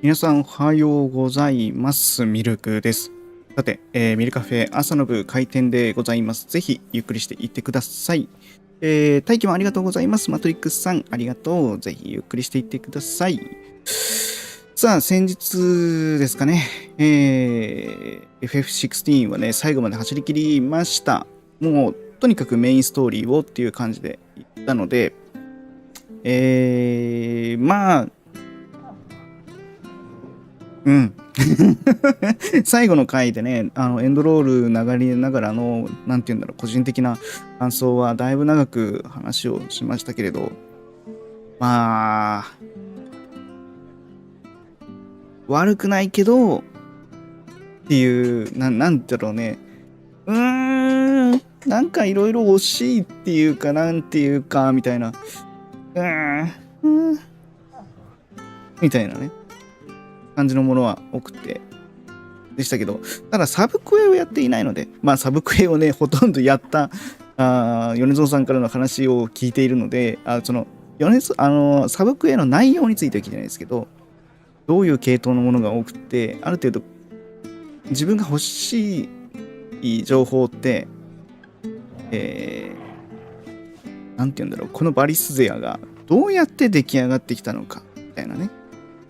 皆さんおはようございます。ミルクです。さて、ミルカフェ朝の部開店でございます。ぜひゆっくりしていってください。大気もありがとうございます。マトリックスさんありがとう。ぜひゆっくりしていってください。さあ、先日ですかね、FF16 はね、最後まで走り切りました。もう、とにかくメインストーリーをっていう感じで言ったので、まあ、最後の回でね、エンドロール流れながらの、なんて言うんだろう、個人的な感想はだいぶ長く話をしましたけれど、まあ、悪くないけど、っていう、なんだろうね、なんかいろいろ惜しいっていうか、なんていうか、みたいな、みたいなね。感じのものは多くてでしたけど、ただサブクエをやっていないので、サブクエをねほとんどやった米蔵さんからの話を聞いているので、そのサブクエの内容については聞いてないですけど、どういう系統のものが多くて、ある程度自分が欲しい情報って、なんて言うんだろう、このバリスゼアがどうやって出来上がってきたのかみたいなね、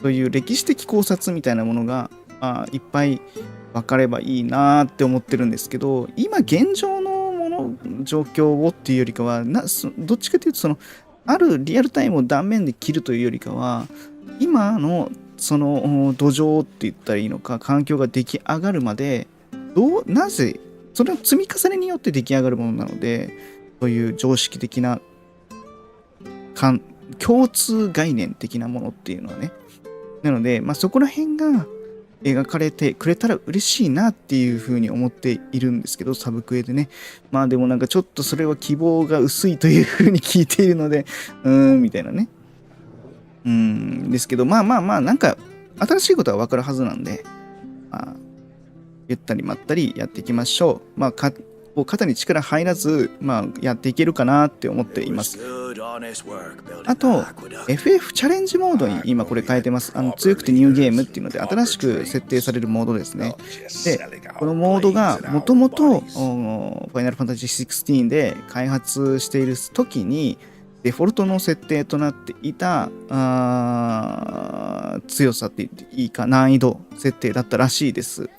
そういう歴史的考察みたいなものがいっぱい分かればいいなって思ってるんですけど、今現状の状況をっていうよりかはどっちかというとあるリアルタイムを断面で切るというよりかは、今のその土壌って言ったらいいのか、環境が出来上がるまでなぜそれの積み重ねによって出来上がるものなので、そういう常識的な共通概念的なものっていうのはね、なので、そこら辺が描かれてくれたら嬉しいなっていうふうに思っているんですけど、サブクエでね。でもなんかちょっとそれは希望が薄いというふうに聞いているので、みたいなね。ですけど、なんか新しいことは分かるはずなんで、ゆったりまったりやっていきましょう。肩に力入らず、やっていけるかなって思っています。あと、Ff チャレンジモードに今これ変えてます。強くてニューゲームっていうので、新しく設定されるモードですね。で、このモードがもともとファイナルファンタジー16で開発している時に、デフォルトの設定となっていた強さって言っていいか、難易度設定だったらしいです。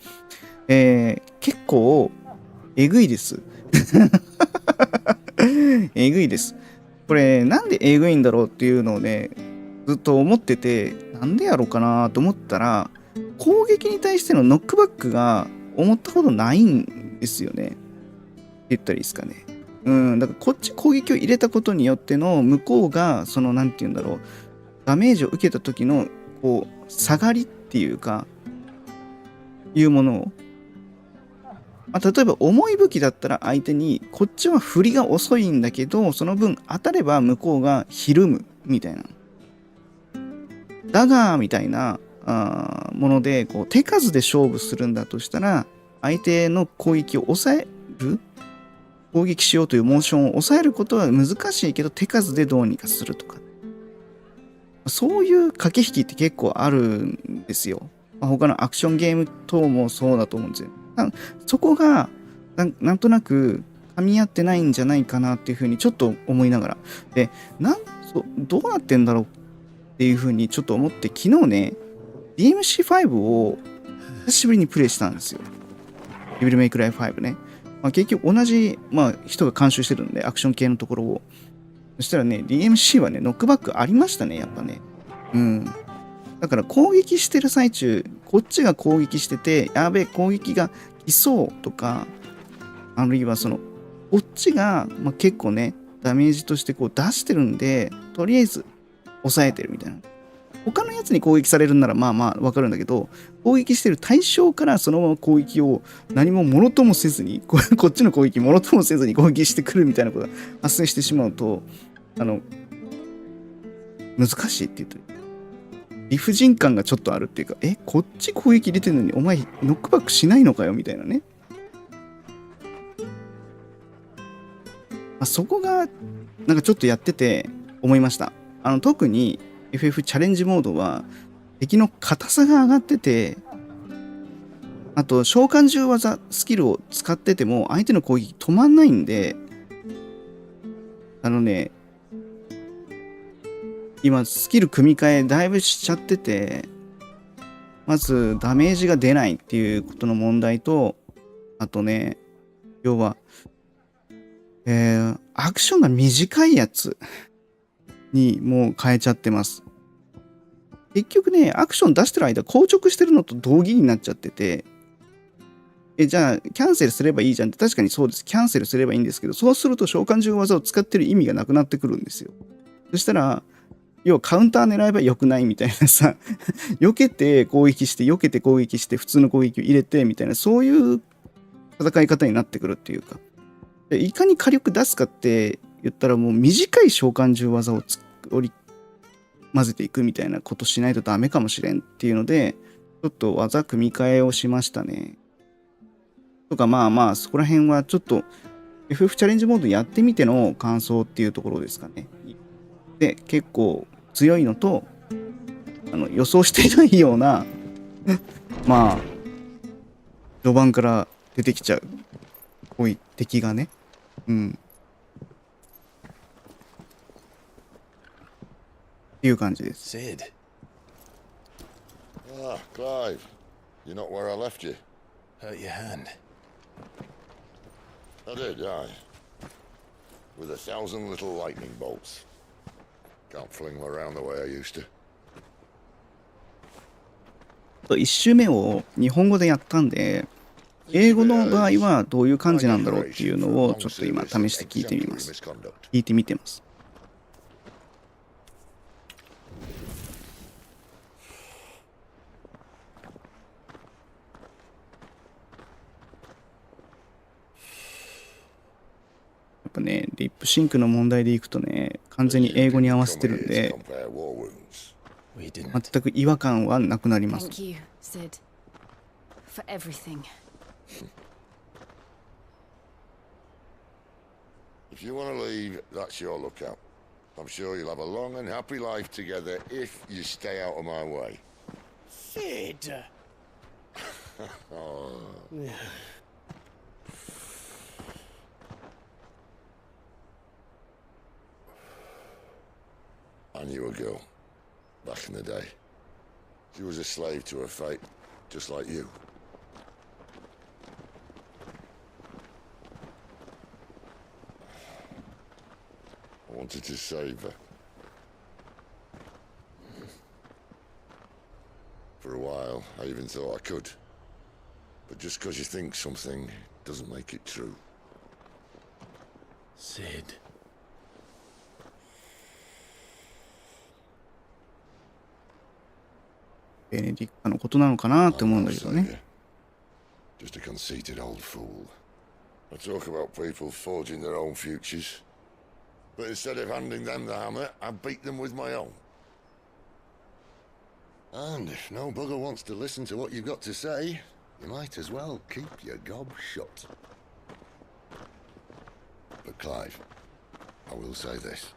結構えぐいですえぐいです。これなんでえぐいんだろうっていうのをねずっと思ってて、なんでやろうかなと思ったら、攻撃に対してのノックバックが思ったほどないんですよねって言ったらいいですかね。だからこっち攻撃を入れたことによっての向こうがなんて言うんだろう、ダメージを受けた時のこう下がりっていうかいうものを、例えば重い武器だったら相手にこっちは振りが遅いんだけど、その分当たれば向こうがひるむみたいな、ダガーみたいなものでこう手数で勝負するんだとしたら、相手の攻撃を抑える、攻撃しようというモーションを抑えることは難しいけど、手数でどうにかするとか、そういう駆け引きって結構あるんですよ。他のアクションゲーム等もそうだと思うんですよ。そこがなんとなく噛み合ってないんじゃないかなっていうふうにちょっと思いながら、でどうなってんだろうっていうふうにちょっと思って、昨日ね DMC5 を久しぶりにプレイしたんですよ。デビルメイクライフ5ね。結局同じ、人が監修してるんで、アクション系のところを。そしたらね DMC はねノックバックありましたね、やっぱね。だから攻撃してる最中、こっちが攻撃してて、やべえ攻撃が来そうとか、あるいはこっちが、結構ねダメージとしてこう出してるんで、とりあえず抑えてるみたいな。他のやつに攻撃されるんならわかるんだけど、攻撃してる対象からそのまま攻撃を何もものともせずにこっちの攻撃ものともせずに攻撃してくるみたいなことが発生してしまうと、難しいって言ってる。理不尽感がちょっとあるっていうか、こっち攻撃入れてるのにお前ノックバックしないのかよみたいなね。そこがなんかちょっとやってて思いました。特に FF チャレンジモードは、敵の硬さが上がってて、あと召喚獣技スキルを使ってても相手の攻撃止まんないんで、今スキル組み替えだいぶしちゃってて、まずダメージが出ないっていうことの問題と、あとね、要は、アクションが短いやつにもう変えちゃってます。結局ね、アクション出してる間硬直してるのと同義になっちゃってて、じゃあキャンセルすればいいじゃんって、確かにそうです。キャンセルすればいいんですけど、そうすると召喚獣技を使ってる意味がなくなってくるんですよ。そしたら、要はカウンター狙えばよくないみたいなさ、避けて攻撃して、避けて攻撃して、普通の攻撃を入れてみたいな、そういう戦い方になってくるっていうか、いかに火力出すかって言ったら、もう短い召喚獣技を織り混ぜていくみたいなことしないとダメかもしれんっていうので、ちょっと技組み替えをしましたね。とか、まあまあ、そこら辺はちょっと Ff チャレンジモードやってみての感想っていうところですかね。で、結構強いのと、予想していないような、まあ、序盤から出てきちゃう、こういう敵がね。うん。っていう感じです。Sid. Ah, Clive. You're not where I left you. Hurt your hand. I did, aye. With 1,000 little lightning bolts. Can't fling them around the way I used to. 1周目を日本語でやったんで、英語の場合はどういう感じなんだろうっていうのをちょっと今試して聞いてみます。聞いてみてます。やっぱね、リップシンクの問題でいくとね、完全に英語に合わせてるんで、全く違和感はなくなります。Thank you, Sid, for everything. If you want to leave, that's your lookout. I'm sure you'll have a long and happy life together if you stay out of my way. Sid! Oh. I knew a girl back in the day. She was a slave to her fate, just like you. I wanted to save her. For a while, I even thought I could. But just because you think something doesn't make it true. Sid. ベネディクタのことなのかなって思うんだけどね。Just a conceited old fool. I talk about people forging their own futures. But instead of handing them the hammer, I beat them with my own. And if no bugger wants to listen to what you've got to say, you might as well keep your gob shut. But Clive, I will say this.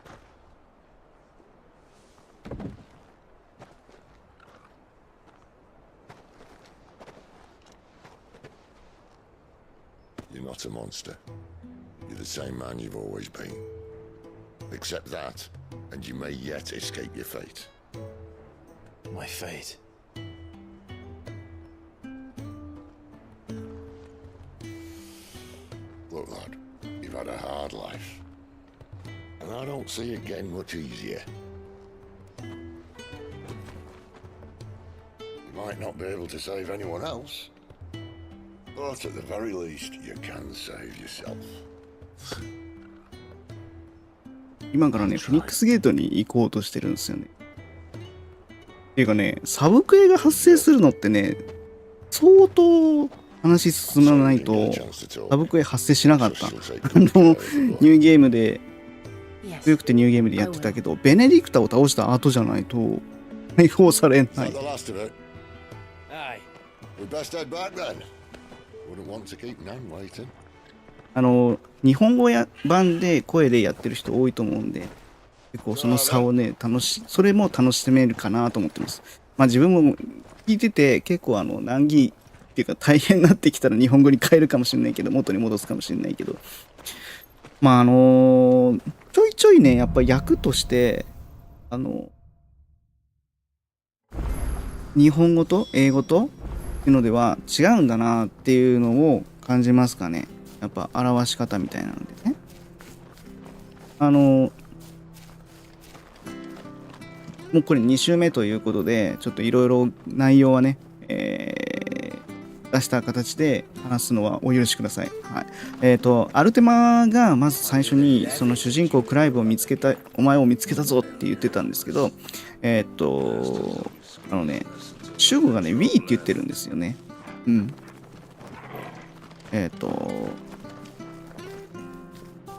You're not a monster. You're the same man you've always been. Accept that, and you may yet escape your fate. My fate. Look, lad, you've had a hard life. And I don't see it getting much easier. You might not be able to save anyone else, but at the very least, you can save yourself. 今からね、フェニックスゲートに行こうとしてるんですよね。っていうかね、サブクエが発生するのってね、相当話進まないとサブクエ発生しなかった。ニューゲームで、強くてニューゲームでやってたけど、ベネディクタを倒した後じゃないと解放されない。日本語版で声でやってる人多いと思うんで、結構その差をね、それも楽しめるかなと思ってます。まあ自分も聞いてて結構難儀っていうか大変になってきたら日本語に変えるかもしれないけど、元に戻すかもしれないけど、まあちょいちょいね、やっぱ役として日本語と英語とっていうのでは違うんだなっていうのを感じますかね。やっぱ表し方みたいなのでね。もうこれ2週目ということで、ちょっといろいろ内容はね、出した形で話すのはお許しください。はい。アルテマがまず最初にその主人公クライブを見つけた、お前を見つけたぞって言ってたんですけど、主語がね、We って言ってるんですよね。うん。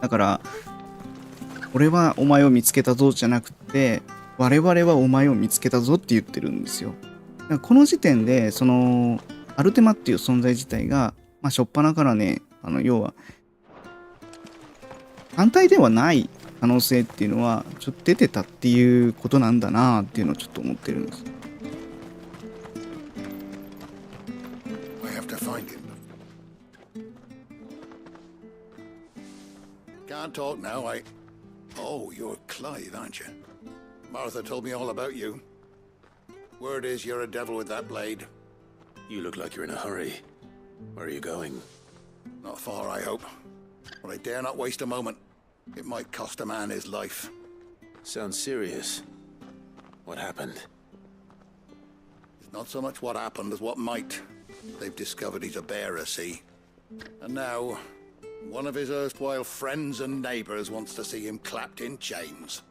だから、俺はお前を見つけたぞじゃなくて、我々はお前を見つけたぞって言ってるんですよ。だからこの時点で、その、アルテマっていう存在自体が、まあ、初っ端からね、要は、反対ではない可能性っていうのは、ちょっと出てたっていうことなんだなっていうのをちょっと思ってるんです。I have to find him. Can't talk now, Oh, you're Clive, aren't you? Martha told me all about you. Word is you're a devil with that blade. You look like you're in a hurry. Where are you going? Not far, I hope. But I dare not waste a moment. It might cost a man his life. Sounds serious. What happened? It's not so much what happened as what might. They've discovered he's a bearer, see? And now, one of his erstwhile friends and neighbors wants to see him clapped in chains.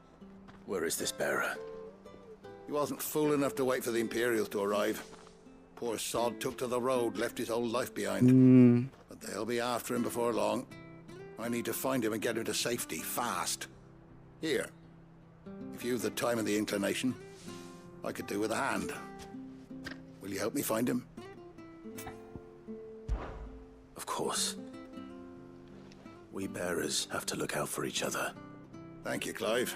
Where is this bearer? He wasn't fool enough to wait for the Imperials to arrive. Poor sod took to the road, left his whole life behind. But they'll be after him before long. I need to find him and get him to safety, fast. Here, if you've the time and the inclination, I could do with a hand. Will you help me find him? Of course. We bearers have to look out for each other. Thank you, Clive.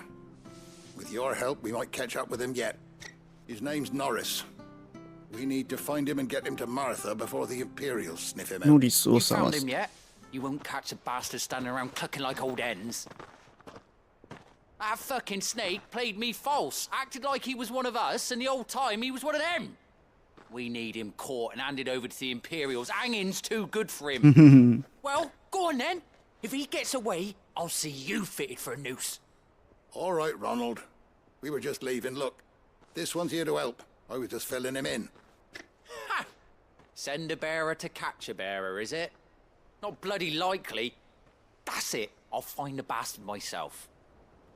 With your help, we might catch up with him yet. His name's Norris. We need to find him and get him to Martha before the Imperials sniff him out. ノリスを You 探 found す him。yet? You won't catch a bastard standing around clucking like old hens. That fucking snake played me false, acted like he was one of us, and the whole time he was one of them. We need him caught and handed over to the Imperials. Hanging's too good for him. Well, go on then. If he gets away, I'll see you fitted for a noose. All right, Ronald. We were just leaving. Look, this one's here to help. I was just filling him in. Ha! Send a bearer to catch a bearer, is it? Not bloody likely. That's it. I'll find the bastard myself.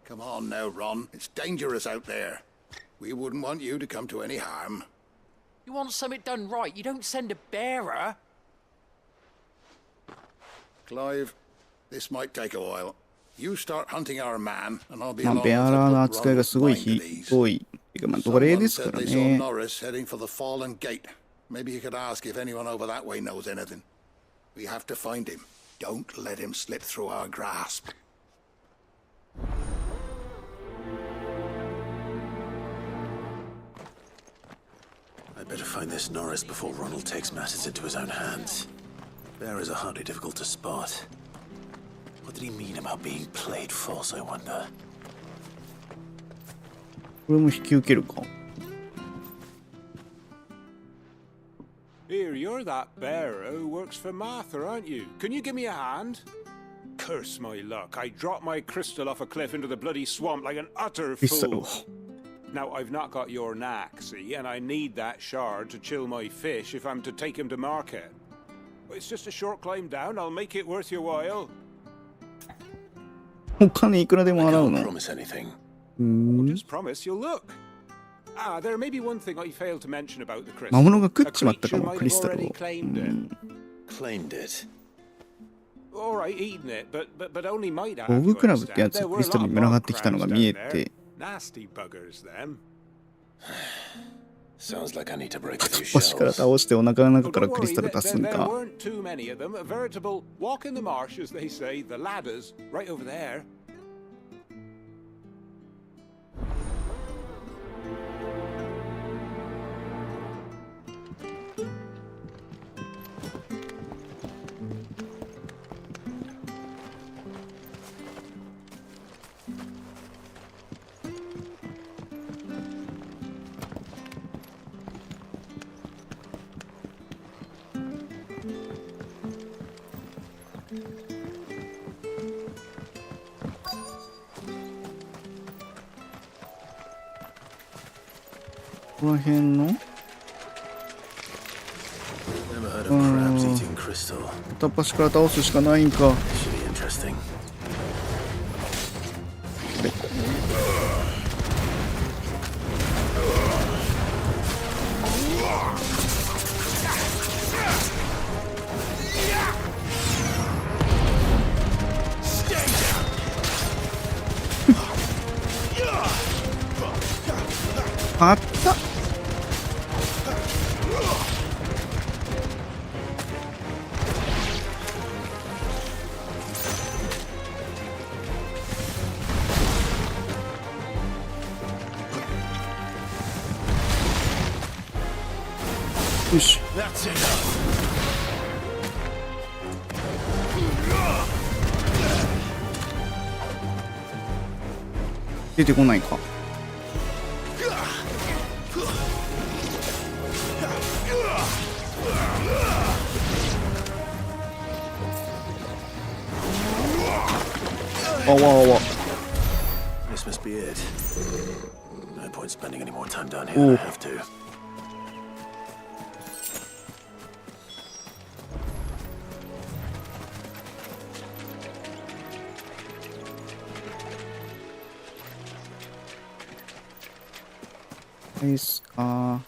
Come on now, Ron. It's dangerous out there. We wouldn't want you to come to any harm. You want something done right, you don't send a bearer. Clive, this might take a while. You start hunting our man, and I'll be まあ、 along ベア as ラー I の put 扱いがす Ronald's ごい mind at ease. ひどい。てかまあ、奴隷 Someone ですか said ら they saw ね。 Norris heading for the Fallen Gate. Maybe you could ask if anyone over that way knows anything. We have to find him. Don't let him slip through our grasp. I'd better find this Norris before Ronald takes matters into his own hands. Bearers are hardly difficult to spot. What did he mean about being played false, I wonder? これも引き受けるか。 Here, you're that bearer who works for Martha, aren't you? Can you give me a hand? Curse my luck. I dropped my crystal off a cliff into the bloody swamp like an utter クリスタル fool. を。 Now, I've not got your knack, see, and I need that shard to chill my fish if I'm to take him to market. It's just a short climb down. I'll make it worth your while. お金いくらでも I 払う can't の。 promise anything. Just promise you'll look. Ah, there may be one thing I failed to mention about the crystal. 魔物が食っ A ちまったか creature も、 might クリ have スタル already を。 claimed it. Claimed it. All right, eating it, but only might have. ボブ you クラブってや understand. つ There ク were リスタル a に lot 群 of がってきたのが見え crabs down て、 there. Nasty buggers, them. Sounds like I need to break a few 腰から shells. 倒してお腹の Oh, 中から don't クリスタ worry, ル出すん there か。 weren't too many of them. A veritable walk in the marsh, as they say. The ladders, right over there. この辺の Never heard of crabs eating crystal. 片っ端から倒すしかないんか。 Should be interesting. あったよし。出てこないか。あわあわ。 This must be it. No point spending any more time down here than I have to. ですか。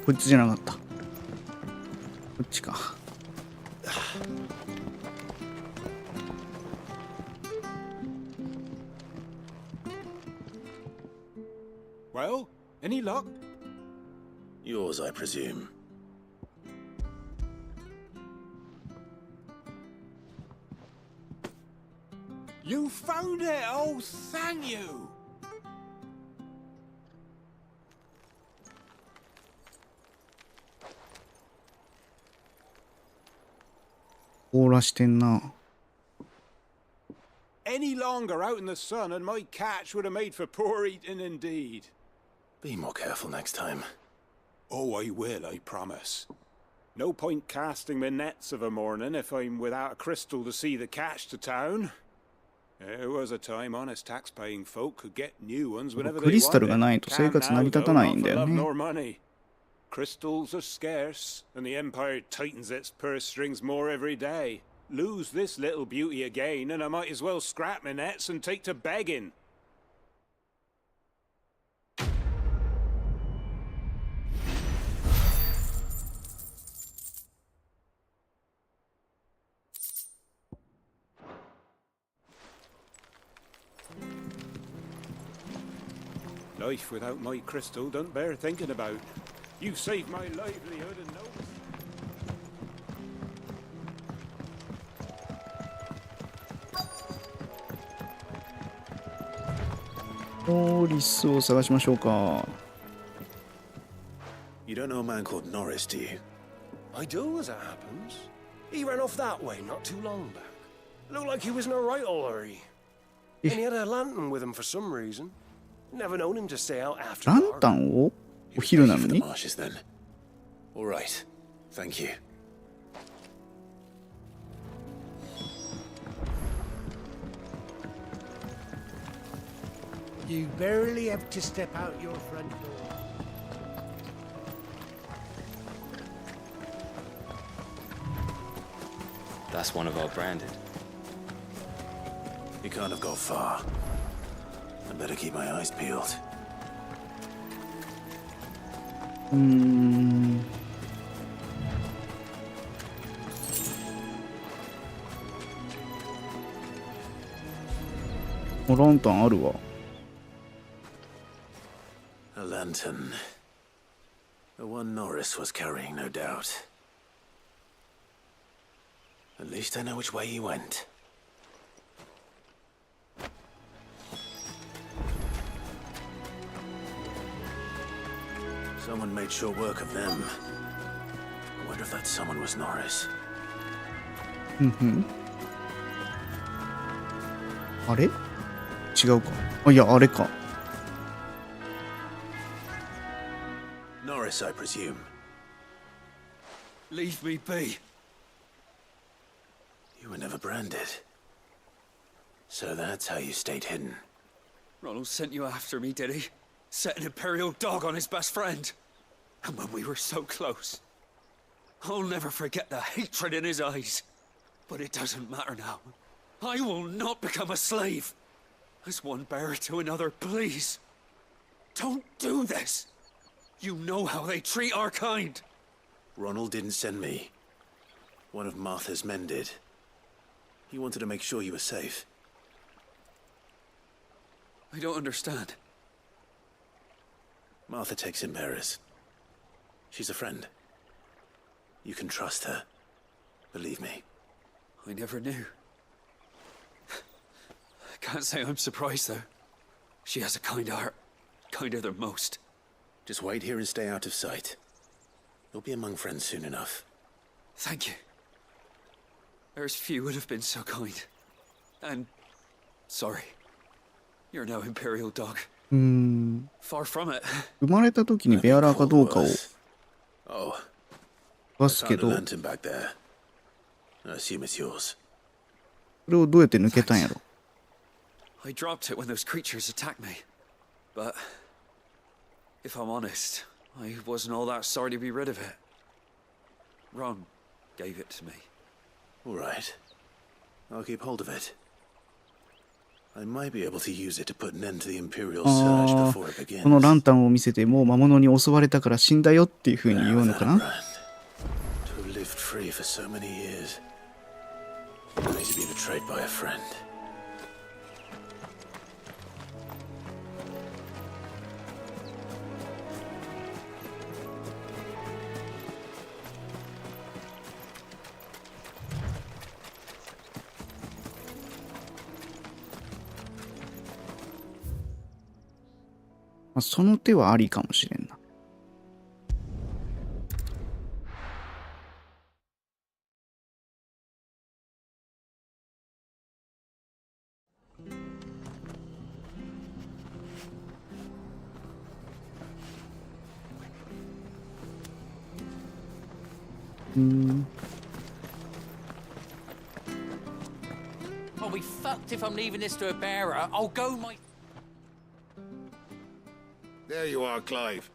こっちじゃなかった。こっちか。Well, any luck? Yours, I presume. You found it! Oh, thank you! 凍らしてんな。 Any longer out in the sun and my catch would have made for poor eating indeed. Be more careful next time. Oh, I will, I promise. No point casting my nets of a morning if I'm without a crystal to see the catch to town. There was a time honest tax-paying folk could get new ones whenever ク they リスタルが wanted. ないと生 Can't 活成 now, り立 though, たないん not だ for よ love ね。 nor money. Crystals are scarce, and the Empire tightens its purse strings more every day. Lose this little beauty again, and I might as well scrap my nets and take to begging. Life without my crystal don't bear thinking about. You saved my livelihood and no... リスを探しましょうか。 You don't know a man called Norris, do you? I do, as it happens. He ran off that way not too long back. Looked like he was in a right all hurry. And he had a lantern with him for some reason. Never known him to stay out after ラン dark. タンをお昼なの For the に marshes, then. All right. Thank you. You barely have to step out your front door. That's one of our branded. You can't have gone far. I better keep my eyes peeled. ランタンあるわ。 A lantern. The one Norris was carrying, no doubt. At least I know which way he went. Someone made short work of them. I wonder if that someone was Norris. あれ違うか。あ、いや、あれか。Norris, I presume. Leave me be. You were never branded. So that's how you stayed hidden. Ronald sent you after me, did he? Set an Imperial dog on his best friend. And when we were so close. I'll never forget the hatred in his eyes. But it doesn't matter now. I will not become a slave. As one bearer to another, please. Don't do this. You know how they treat our kind. Ronald didn't send me. One of Martha's men did. He wanted to make sure you were safe. I don't understand. Martha takes in bearers. She's a friend. You can trust her. Believe me. I never knew. I can't say I'm surprised, though. She has a kind heart. Kinder than most. Just wait here and stay out of sight. You'll be among friends soon enough. Thank you. There's few would have been so kind. And... sorry. You're no Imperial dog. Far from it. 生まれた時にベアラーかどうかを Oh. 出すけ Found ど、 a lantern back there. I assume it's yours. それをどうやって抜けたんやろ。 I dropped it when those creatures attacked me. But... if I'm honest, I wasn't all that sorry to be rid of it. Ron gave it to me. All right. I'll keep hold of it. I might be able to use it to put an end to the Imperial surge あ before it あ、 begins. このランタンを見せてもう魔物に襲われたから死んだよっていう風に言うのか Without a な。 brand, to have lived free for so many years, only to be betrayed by a friend. まあその手はありかもしれんな。I'll be fucked if I'm leaving this to a bearer. I'll go my... There you are, Clive.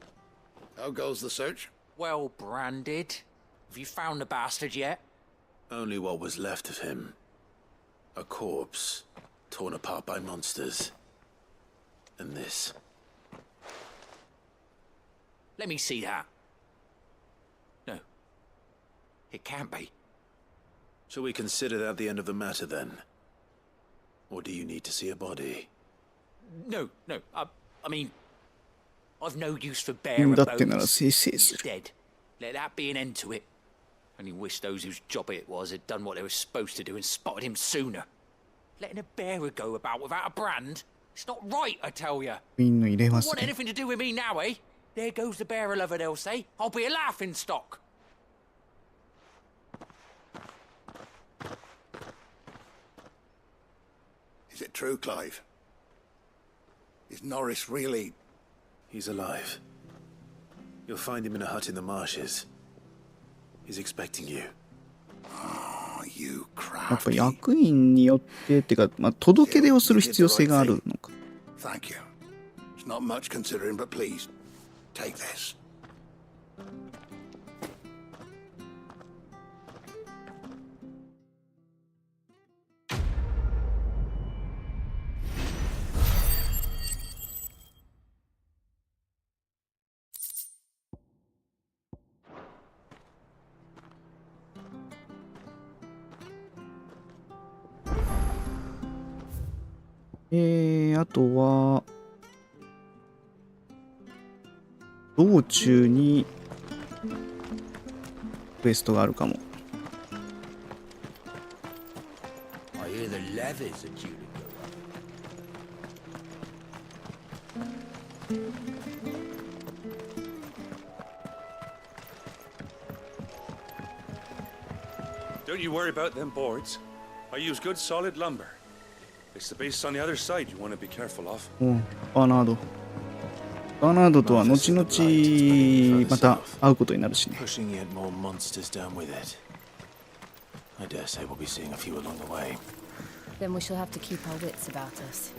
How goes the search? Well branded. Have you found the bastard yet? Only what was left of him. A corpse, torn apart by monsters. And this. Let me see that. No. It can't be. Shall we consider that the end of the matter then? Or do you need to see a body? No. I mean... I've no use for bearer だってなら bones. せいせい He's する。 dead. Let that be an end to it. Only wish those whose job it was had done what they were supposed to do and spotted him sooner. Letting a bearer go about without a brand? It's not right, I tell you. ウィンの入れます Want ね。 anything to do with me now, eh? There goes the bearer lover, they'll say. I'll be a laughing stock. Is it true, Clive? Is Norris really... He's alive. You'll find him in a hut in the marshes. He's expecting you. Oh, you やっぱ crafty... 役員によってってか、まあ、届け出をする必要性があるのか。 Thank you. It's not much considering, but please, take this. .あとは、道中にクエストがあるかも。I hear the levies are due to go Don't you worry about them boards. I use good solid lumber. It's the base on the other side you want to be careful of. おう、バーナード。バーナードとは後々また会うことになるしね。 Pushing yet more monsters down with it. I dare say we'll be seeing a few along the way. Then we shall have to keep our wits about us.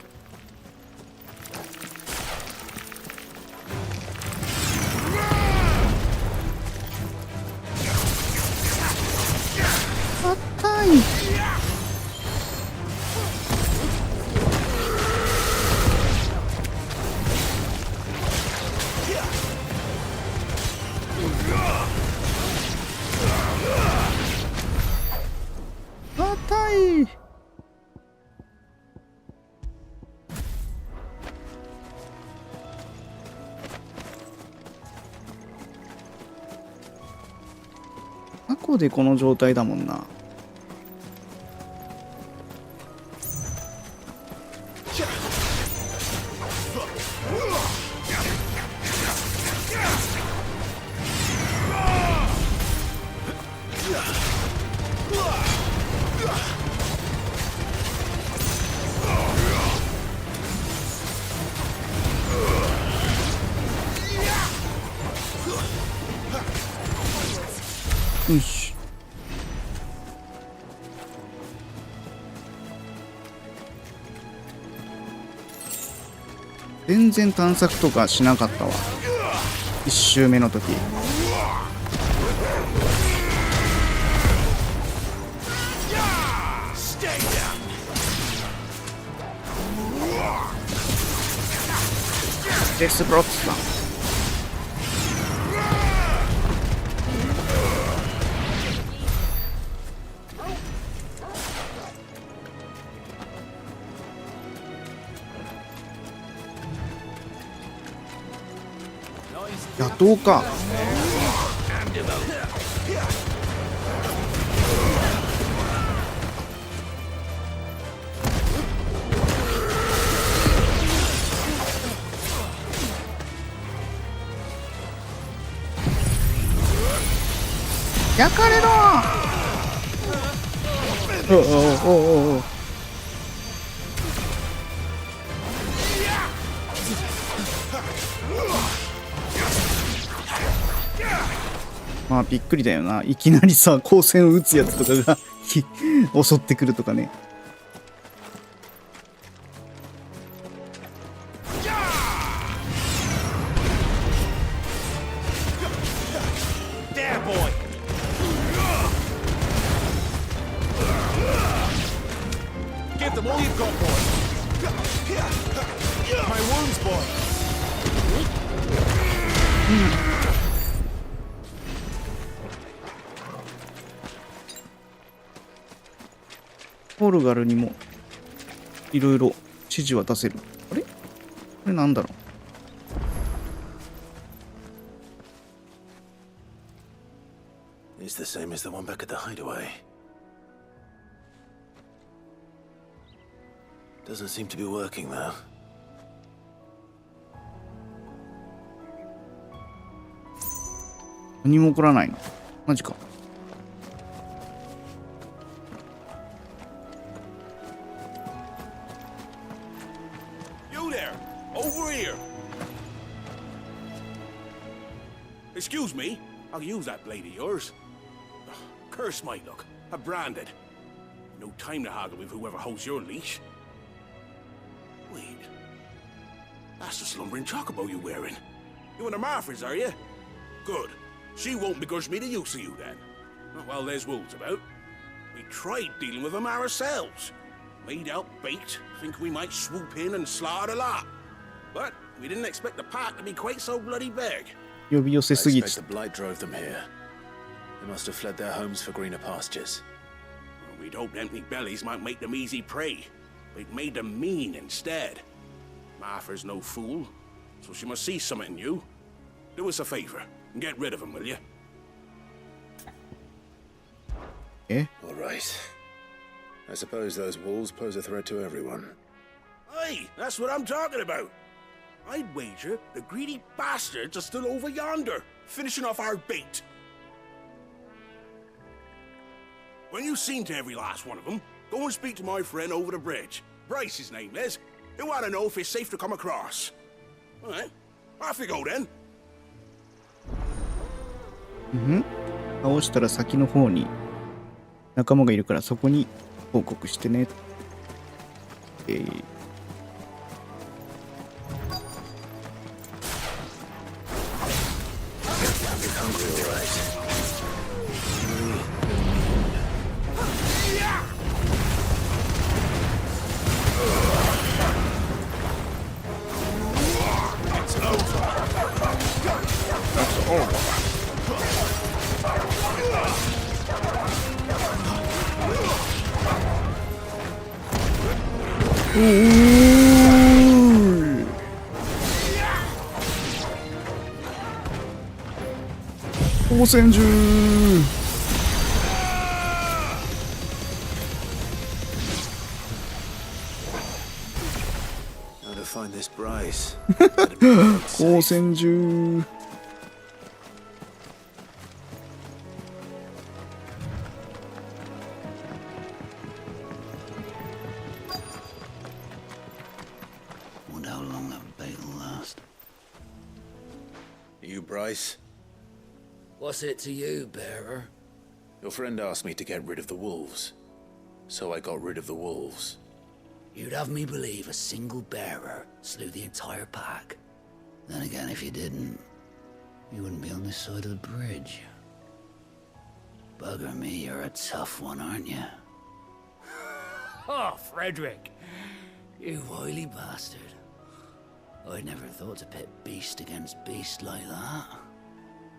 硬い。硬い。過去でこの状態だもんな。よし。全然探索とかしなかったわ。1周目の時。デスブロックさん。野党か。焼かれろ。おおおお。まあびっくりだよな。いきなりさ、光線を撃つやつとかが襲ってくるとかね。ポルガルにもいろいろ指示は出せる。あれ？これなんだろう。It's the same as the one back at the hideaway. Doesn't seem to be working though. 何も起こらないの？マジか。Excuse me, I'll use that blade of yours. Curse my luck. I'm branded. No time to haggle with whoever holds your leash. Wait. That's the slumbering chocobo you're wearing. You and the Marfors, are you? Good. She won't begrudge me the use of you then. Well, there's wolves about. We tried dealing with them ourselves. Made out bait, think we might swoop in and slaughter the lot. But we didn't expect the pack to be quite so bloody big. 呼び寄せすぎて。 I expect the blight drove them here. They must have fled their homes for greener pastures. Well, we'd hoped empty bellies might make them easy prey, but it made them mean instead. Martha's no fool, so she must see something in you. Do us a favor and get rid of them, will you? Eh? All right. I suppose those wolves pose a threat to everyone. Aye, that's what I'm talking about. I'd wager the greedy bastards are still over yonder, finishing off our bait. When you've seen to every last one of them, go and speak to my friend over the bridge. Bryce, his name is. He'll want to know if it's safe to come across. All right. Off you go then. 倒したら先の方に仲間がいるからそこに報告してね。光線銃。光線銃。Wonder how long that bait will last. You, Bryce? What's it to you, bearer? Your friend asked me to get rid of the wolves, so I got rid of the wolves. You'd have me believe a single bearer slew the entire pack. Then again, if you didn't, you wouldn't be on this side of the bridge. Bugger me, you're a tough one, aren't you? Oh, Frederick. You wily bastard. I'd never thought to pit beast against beast like that.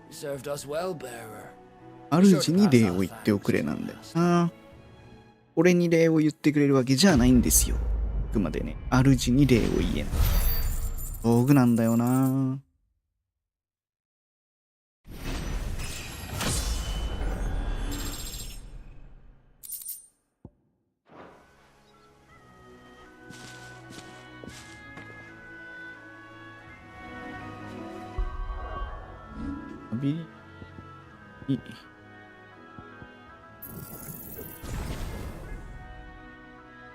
You served us well, bearer. 主に礼を言っておくれなんだよな。俺に礼を言ってくれるわけじゃないんですよ。あくまでね、主に礼を言えない。道具なんだよな。いい。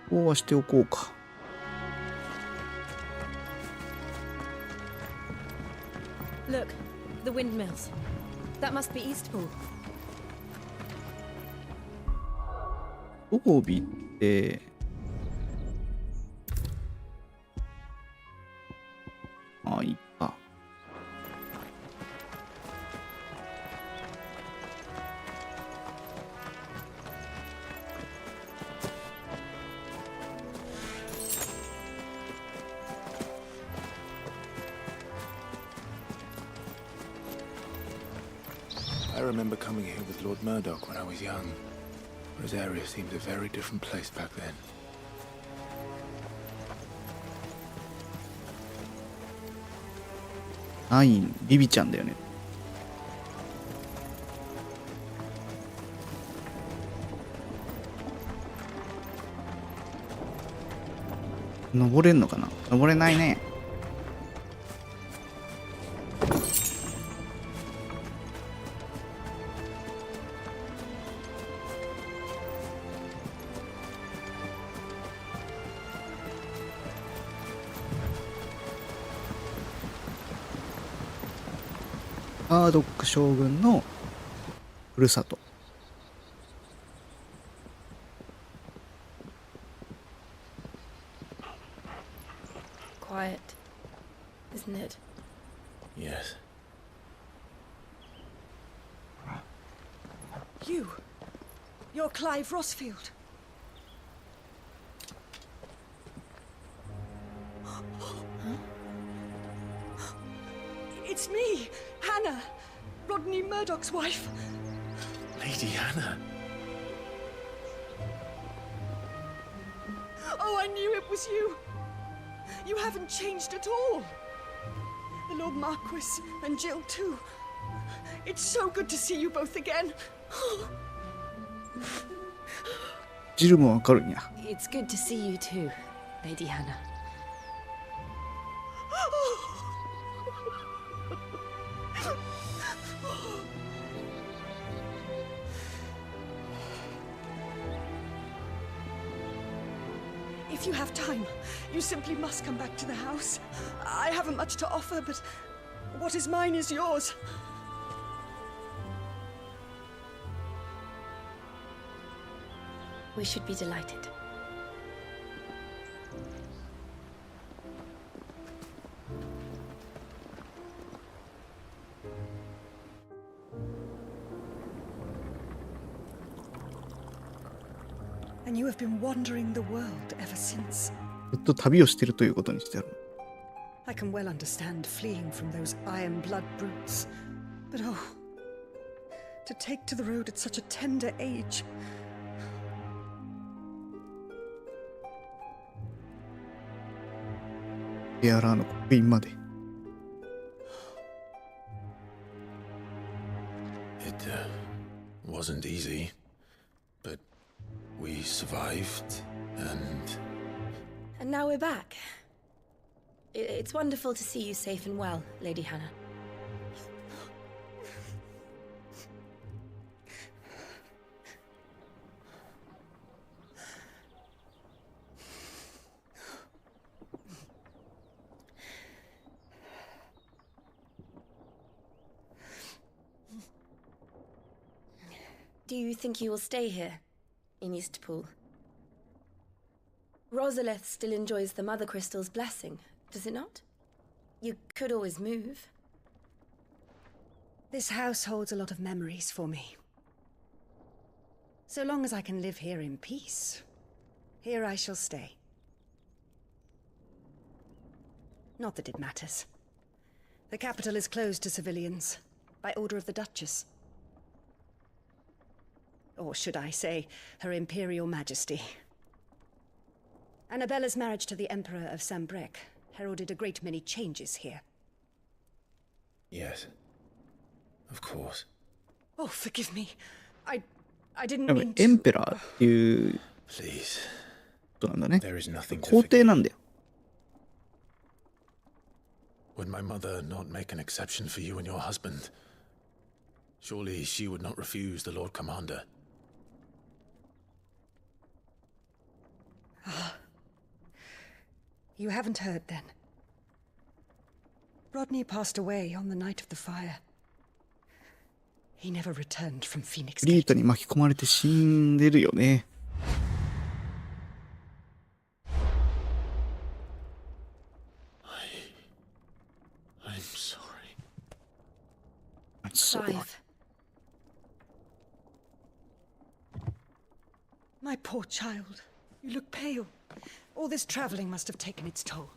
こうはしておこうか。Look, the windmills. That must be Eastpool. 装備っていいか。I remember coming here with Lord Murdoch when I was young. Rosaria seemed a very different place back then. ビビちゃんだよね。登れんのかな？登れないね。ハードック将軍のふるさと。Quiet, isn't it? Yes. You're Clive Rossfield. It's me, Hannah, Rodney Murdoch's wife. Lady Hannah. Oh, I knew it was you. You haven't changed at all. The Lord Marquis and Jill too. It's so good to see you both again. ジルもわかるんや。It's good to see you too, Lady Hannah. If you have time, you simply must come back to the house. I haven't much to offer, but What is mine is yours. We should be delighted. And you have been wandering the world ever since. ずっと旅をしてるということにしてある。I can well understand fleeing from those iron blood brutes. But oh, to take to the road at such a tender age. エアラーの刻印まで。It wasn't easy, but we survived, And now we're back. It's wonderful to see you safe and well, Lady Hannah. Do you think you will stay here, in Eastpool? Rosalith still enjoys the Mother Crystal's blessing, does it not? You could always move. This house holds a lot of memories for me. So long as I can live here in peace, here I shall stay. Not that it matters. The capital is closed to civilians, by order of the Duchess. Or should I say, Her Imperial Majesty. Annabella's marriage to the Emperor of Sambrec heralded a great many changes here. yes, of course. Oh, forgive me. I didn't でも mean エン to... ペラーっていう Please, ことなんだね。 there is nothing to 皇帝 forgive. なんだよ。 Would my mother not make an exception for you and your husband? Surely she would not refuse the Lord Commander. You haven't heard then. Rodney passed away on the night of the fire. He never returned from Phoenix フリー Gate. トに巻き込まれて死んでるよね。I'm sorry. I'm sorry. Clive, My poor child. You look pale. All this traveling must have taken its toll.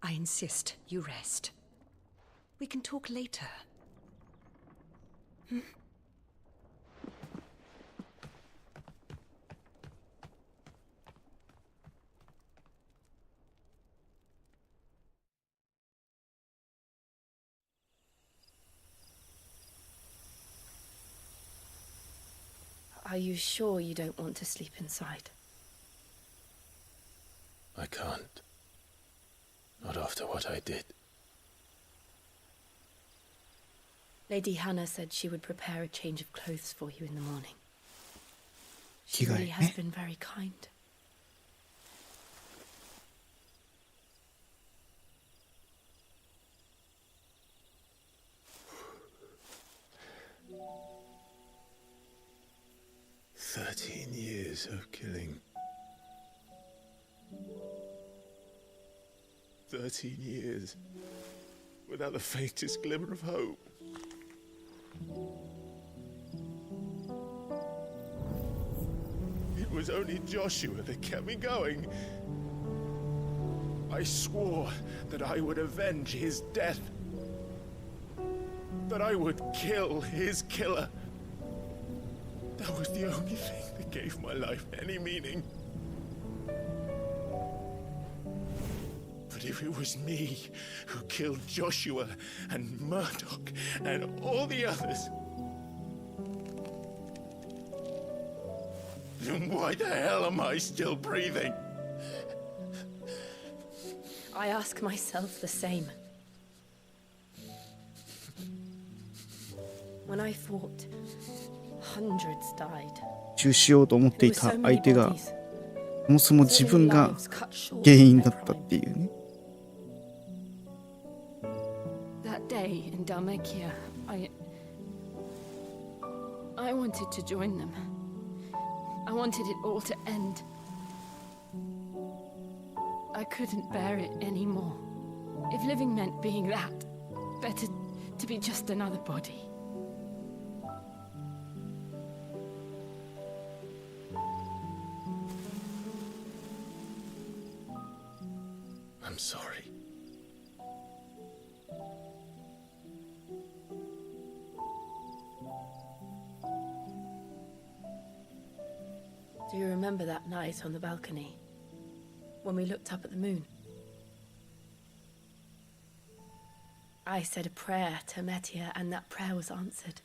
I insist you rest. We can talk later. are you sure you don't want to sleep inside? I can't. Not after what I did. Lady Hannah said she would prepare a change of clothes for you in the morning. She She really has eh? been very kind. Years of killing. 13 years without the faintest glimmer of hope. It was only Joshua that kept me going. I swore that I would avenge his death. That I would kill his killer. That was the only thing that gave my life any meaning. But if it was me who killed Joshua and Murdoch and all the others, then why the hell am I still breathing? I ask myself the same. When I fought, hundreds died. 中しようと思って There い were た so 相 many 手が bodies. そもそも So 自 many 分が lives cut short 原因 by だったっていうね。Dalmekia. I wanted to join them. I wanted it all to end. I couldn't bear it anymore. If living meant being that, better to be just another body. I'm sorry. Do you remember that night on the balcony? When we looked up at the moon? I said a prayer to Metia, and that prayer was answered.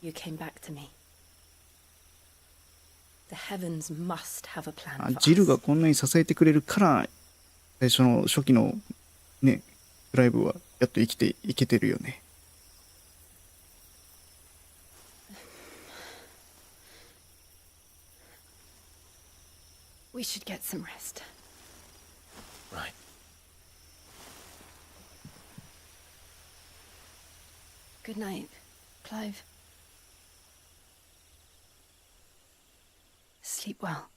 You came back to me. The heavens must have a plan for us. ジルがこんなに支えてくれるから最初の初期のねライブはやっと生きていけてるよね。We should get some rest. Right. Good night, Clive. Sleep well.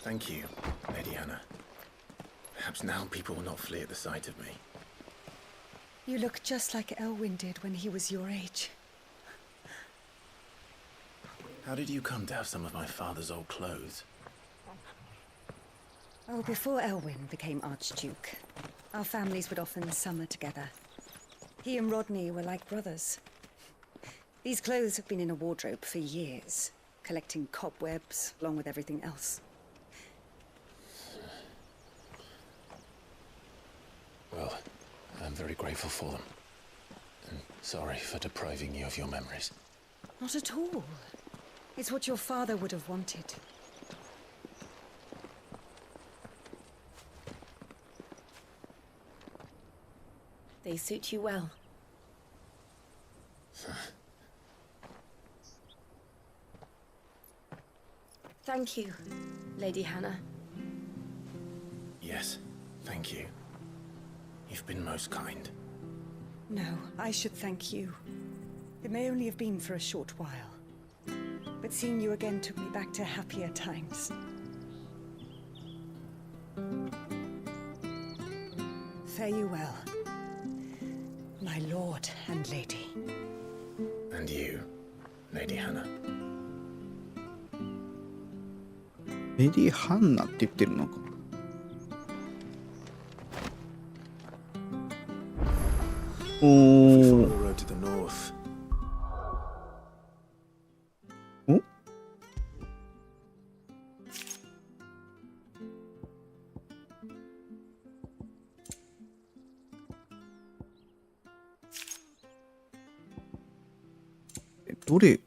Thank you, Lady Hannah. Perhaps now people will not flee at the sight of me. You look just like Elwyn did when he was your age. How did you come to have some of my father's old clothes? Oh, before Elwyn became Archduke, our families would often summer together. He and Rodney were like brothers. These clothes have been in a wardrobe for years, collecting cobwebs along with everything else. Well, I'm very grateful for them. And sorry for depriving you of your memories. Not at all. It's what your father would have wanted. They suit you well. Thank you, Lady Hannah. Yes, thank you. You've been most kind. No, I should thank you. It may only have been for a short while, but seeing you again took me back to happier times. Fare you well, my lord and lady. And you, Lady Hannah. レディー・ハンナって言ってるのか。おー。お？どれ？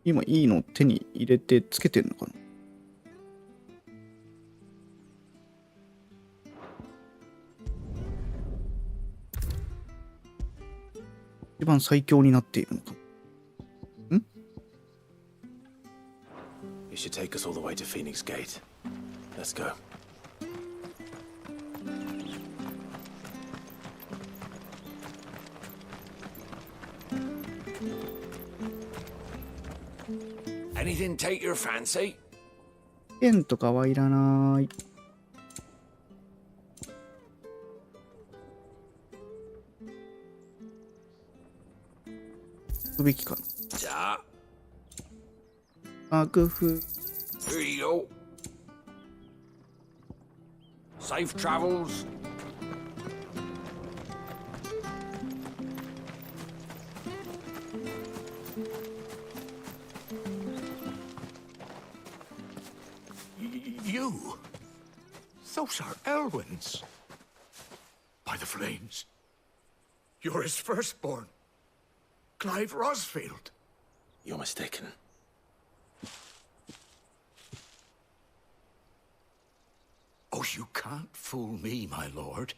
今いいの手に入れてつけてんのかな。一番最強になっているのか。ん？ You should take us all the way to Phoenix Gate. Let's go. Anything take your fancy? 剣とかはいらない。行くべきかな。じゃあ。幕府。Here you go. Safe travels. Those are Elwyn's. By the flames. You're his firstborn. Clive Rosfield. You're mistaken. Oh, you can't fool me, my lord.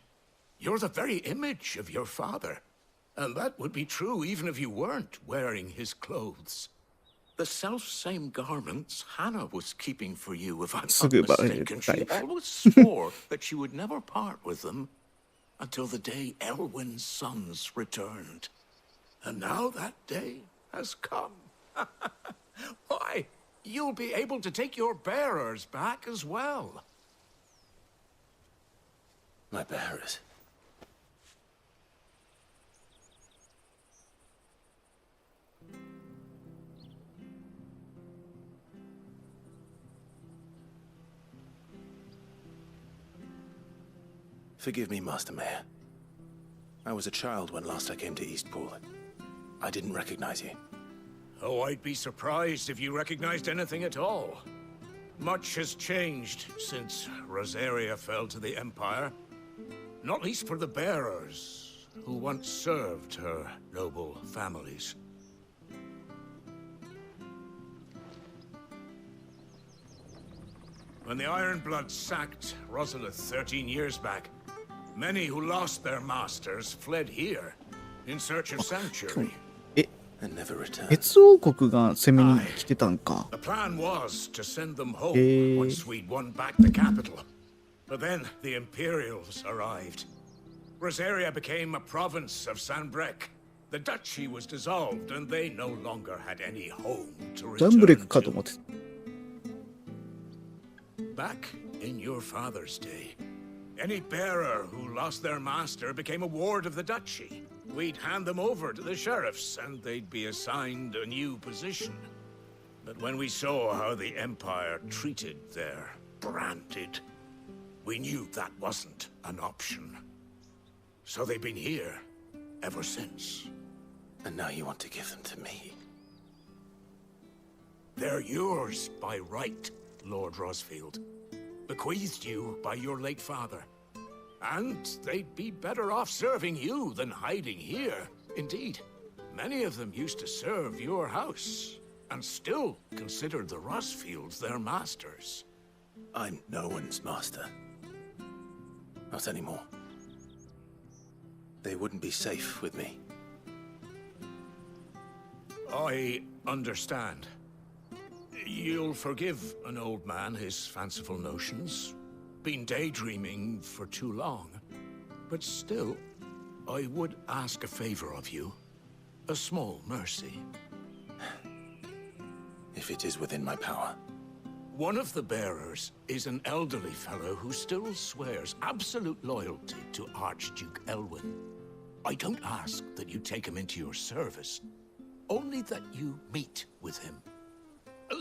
You're the very image of your father. And that would be true even if you weren't wearing his clothes. The self-same garments Hannah was keeping for you, if I'm not mistaken. She always swore that she would never part with them until the day Elwyn's sons returned. And now that day has come. Why, you'll be able to take your bearers back as well. My bearers? Forgive me, Master Mayor. I was a child when last I came to Eastpool. I didn't recognize you. Oh, I'd be surprised if you recognized anything at all. Much has changed since Rosaria fell to the Empire. Not least for the bearers, who once served her noble families. When the Ironbloods sacked Rosalith 13 years back, many who lost their masters fled here in search of sanctuary. And never returned. 別王国が攻めに来てたんか。 The plan was to send them home once we'd won back the capital. But then the Imperials arrived. Rosaria became a province of Sanbreque. The duchy was dissolved, and they no longer had any home to return to. Back in your father's day, any bearer who lost their master became a ward of the duchy. We'd hand them over to the sheriffs, and they'd be assigned a new position. But when we saw how the Empire treated their branded, we knew that wasn't an option. So they've been here ever since. And now you want to give them to me? They're yours by right, Lord Rosfield. Bequeathed you by your late father. And they'd be better off serving you than hiding here. Indeed, many of them used to serve your house, and still considered the Rosfields their masters. I'm no one's master. Not anymore. They wouldn't be safe with me. I understand. You'll forgive an old man his fanciful notions. Been daydreaming for too long. But still, I would ask a favor of you. A small mercy. If it is within my power. One of the bearers is an elderly fellow who still swears absolute loyalty to Archduke Elwyn. I don't ask that you take him into your service, only that you meet with him.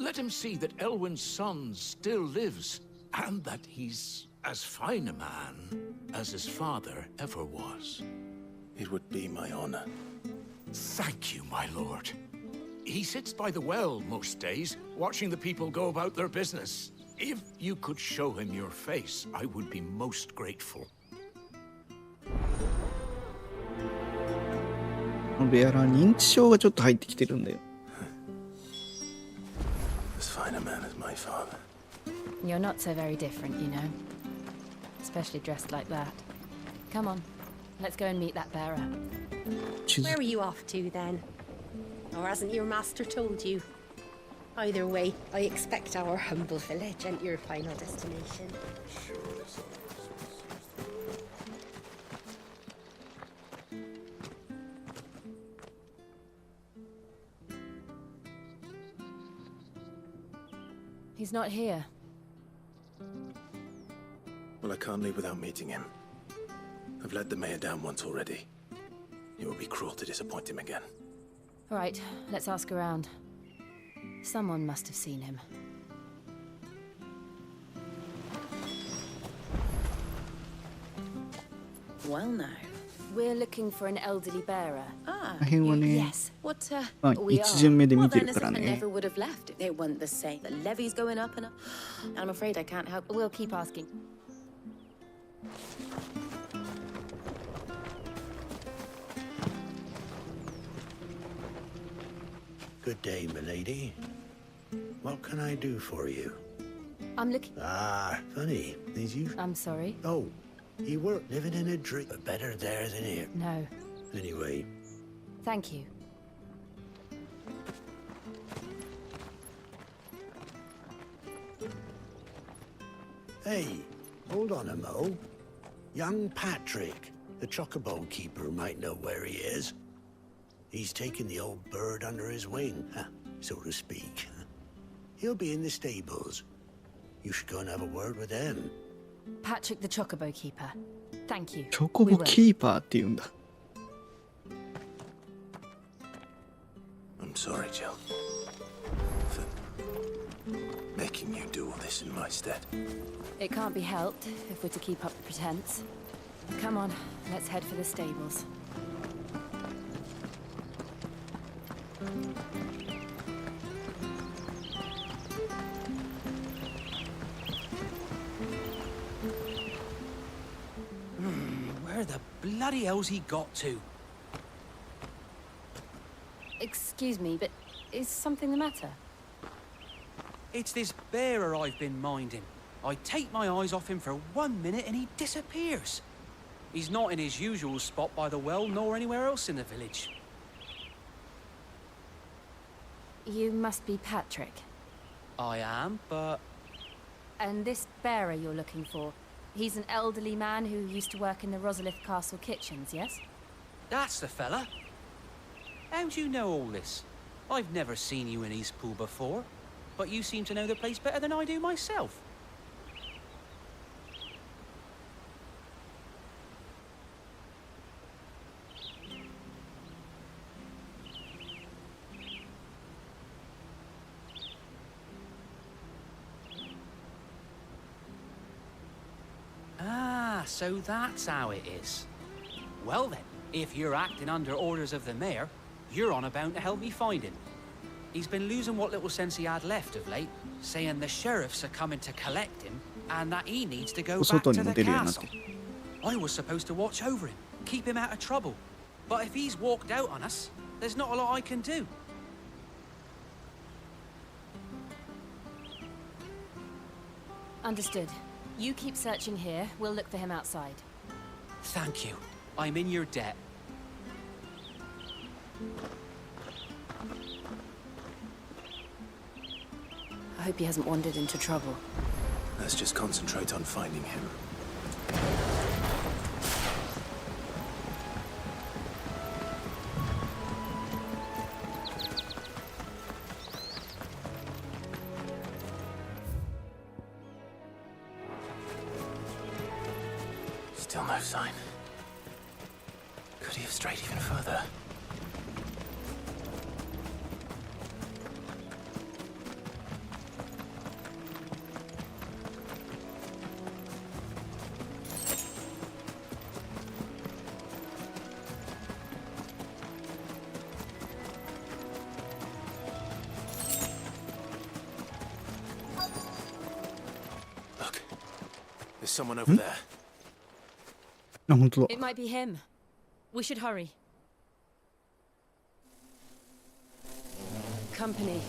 Let him see that Elwyn's son still lives, and that he's as fine a man as his father ever was. It would be my honor. Thank you, my lord. He sits by the well most days, watching the people go about their business. If you could show him your face, I would be most grateful. ベアラー認知症がちょっと入ってきてるんだよ。As fine a man as my father. You're not so very different, you know. Especially dressed like that. Come on, let's go and meet that bearer. Where are you off to then? Or hasn't your master told you? Either way, I expect our humble village and your final destination. He's not here. Well, I can't leave without meeting him. I've let the mayor down once already. It would be cruel to disappoint him again. All right, let's ask around. Someone must have seen him. Well now. We're looking for an elderly bearer. Ah, この辺はね、 yes. What, まあ、we 一巡目で are. 見 Well て then, る as から if I ね。 never would have left if they weren't the same. The levy's going up and up. And I'm afraid I can't help. We'll keep asking. Good day, milady. What can I do for you? I'm looking... Ah, funny. Did you... I'm sorry. Oh, you weren't living in a dream. But better there than here. No. Anyway. Thank you. Hey, hold on a mo. Young Patrick, the chocobo keeper, might know where he is. He's taken the old bird under his wing, so to speak. He'll be in the stables. You should go and have a word with them. Patrick the chocobo keeper. Thank you. チョコボキーパーって言うんだ。I'm sorry, Jill. For making you do all this in my stead. It can't be helped if we're to keep up the pretense. Come on, let's head for the stables. Where the bloody hell's he got to? Excuse me, but is something the matter? It's this bearer I've been minding. I take my eyes off him for 1 minute and he disappears. He's not in his usual spot by the well, nor anywhere else in the village. You must be Patrick. I am, but... And this bearer you're looking for, he's an elderly man who used to work in the Rosalith Castle kitchens, yes? That's the fella. How do you know all this? I've never seen you in Eastpool before, but you seem to know the place better than I do myself. Ah, so that's how it is. Well then, if you're acting under orders of the mayor, you're on about to help me find him. He's been losing what little sense he had left of late, saying the sheriffs are coming to collect him and that he needs to go back to the castle. I was supposed to watch over him, keep him out of trouble. But if he's walked out on us, there's not a lot I can do. Understood. You keep searching here, we'll look for him outside. Thank you. I'm in your debt. I hope he hasn't wandered into trouble. Let's just concentrate on finding him. Still no sign. Could he have strayed even further? Look, there's someone over there. あ、本当だ。 It might be him. We should hurry. Company.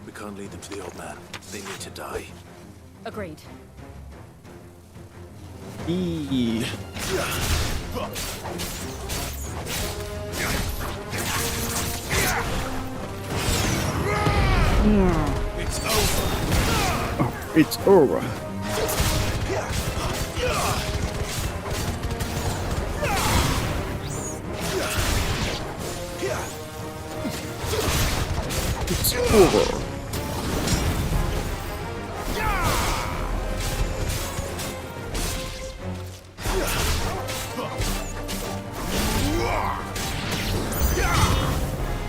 We can't lead them to the old man. They need to die. Agreed. いい。 It's over. Oh, it's over. It's over.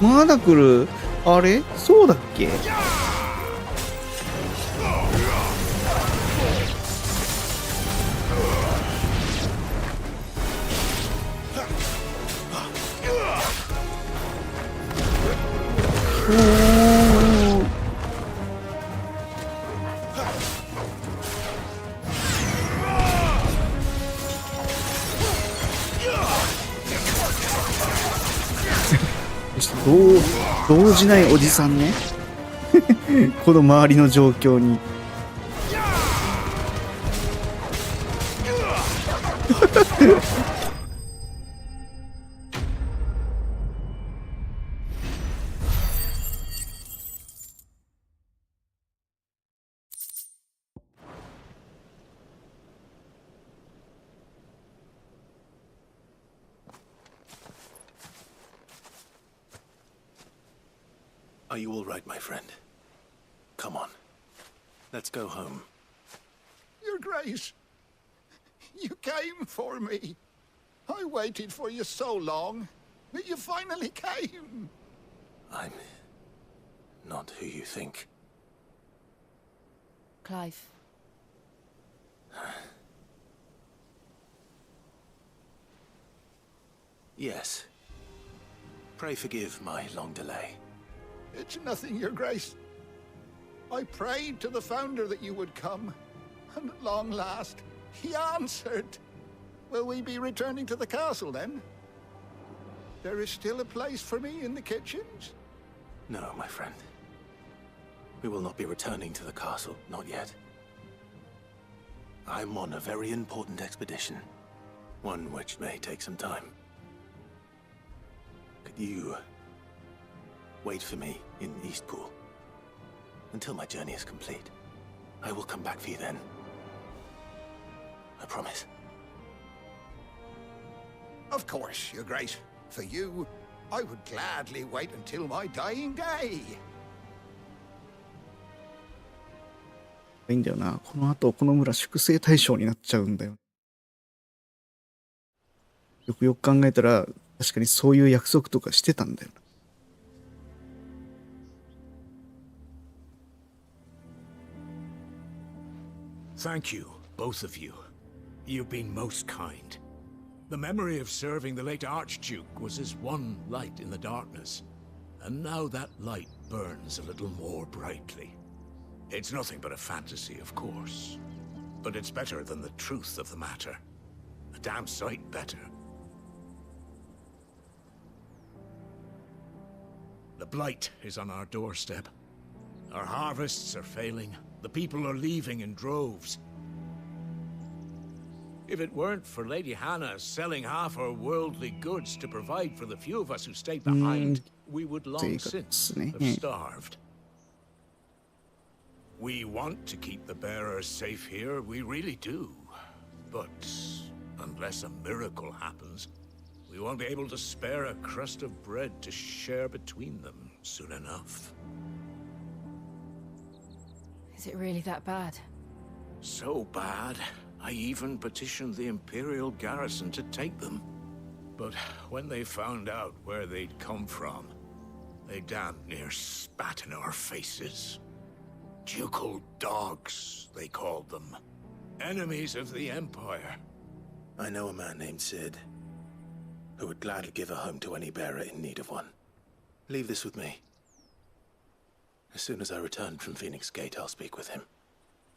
まだ来る？あれ？そうだっけ？動じないおじさんね。この周りの状況に。Are you all right, my friend? Come on. Let's go home. Your Grace, you came for me. I waited for you so long, but you finally came. I'm not who you think. Clive. Yes. Pray forgive my long delay. It's nothing, Your Grace. I prayed to the Founder that you would come, and at long last, he answered. Will we be returning to the castle, then? There is still a place for me in the kitchens? No, my friend. We will not be returning to the castle, not yet. I'm on a very important expedition, one which may take some time. Could you wait for me in Eastpool until my journey is complete? I will come back for you then. I promise. Of course, Your Grace. For you, I would gladly wait until my dying day. いいんだよな。この後この村粛清対象になっちゃうんだよ。よくよく考えたら確かにそういう約束とかしてたんだよ。Thank you, both of you. You've been most kind. The memory of serving the late Archduke was as one light in the darkness, and now that light burns a little more brightly. It's nothing but a fantasy, of course, but it's better than the truth of the matter. A damn sight better. The blight is on our doorstep. Our harvests are failing. The people are leaving in droves. If it weren't for Lady Hannah selling half her worldly goods to provide for the few of us who stayed behind, we would long since have starved. We want to keep the bearers safe here, we really do. But unless a miracle happens, we won't be able to spare a crust of bread to share between them soon enough. Is it really that bad? So bad, I even petitioned the Imperial garrison to take them. But when they found out where they'd come from, they damn near spat in our faces. Ducal dogs, they called them. Enemies of the Empire. I know a man named Sid, who would gladly give a home to any bearer in need of one. Leave this with me. As soon as I return from Phoenix Gate, I'll speak with him.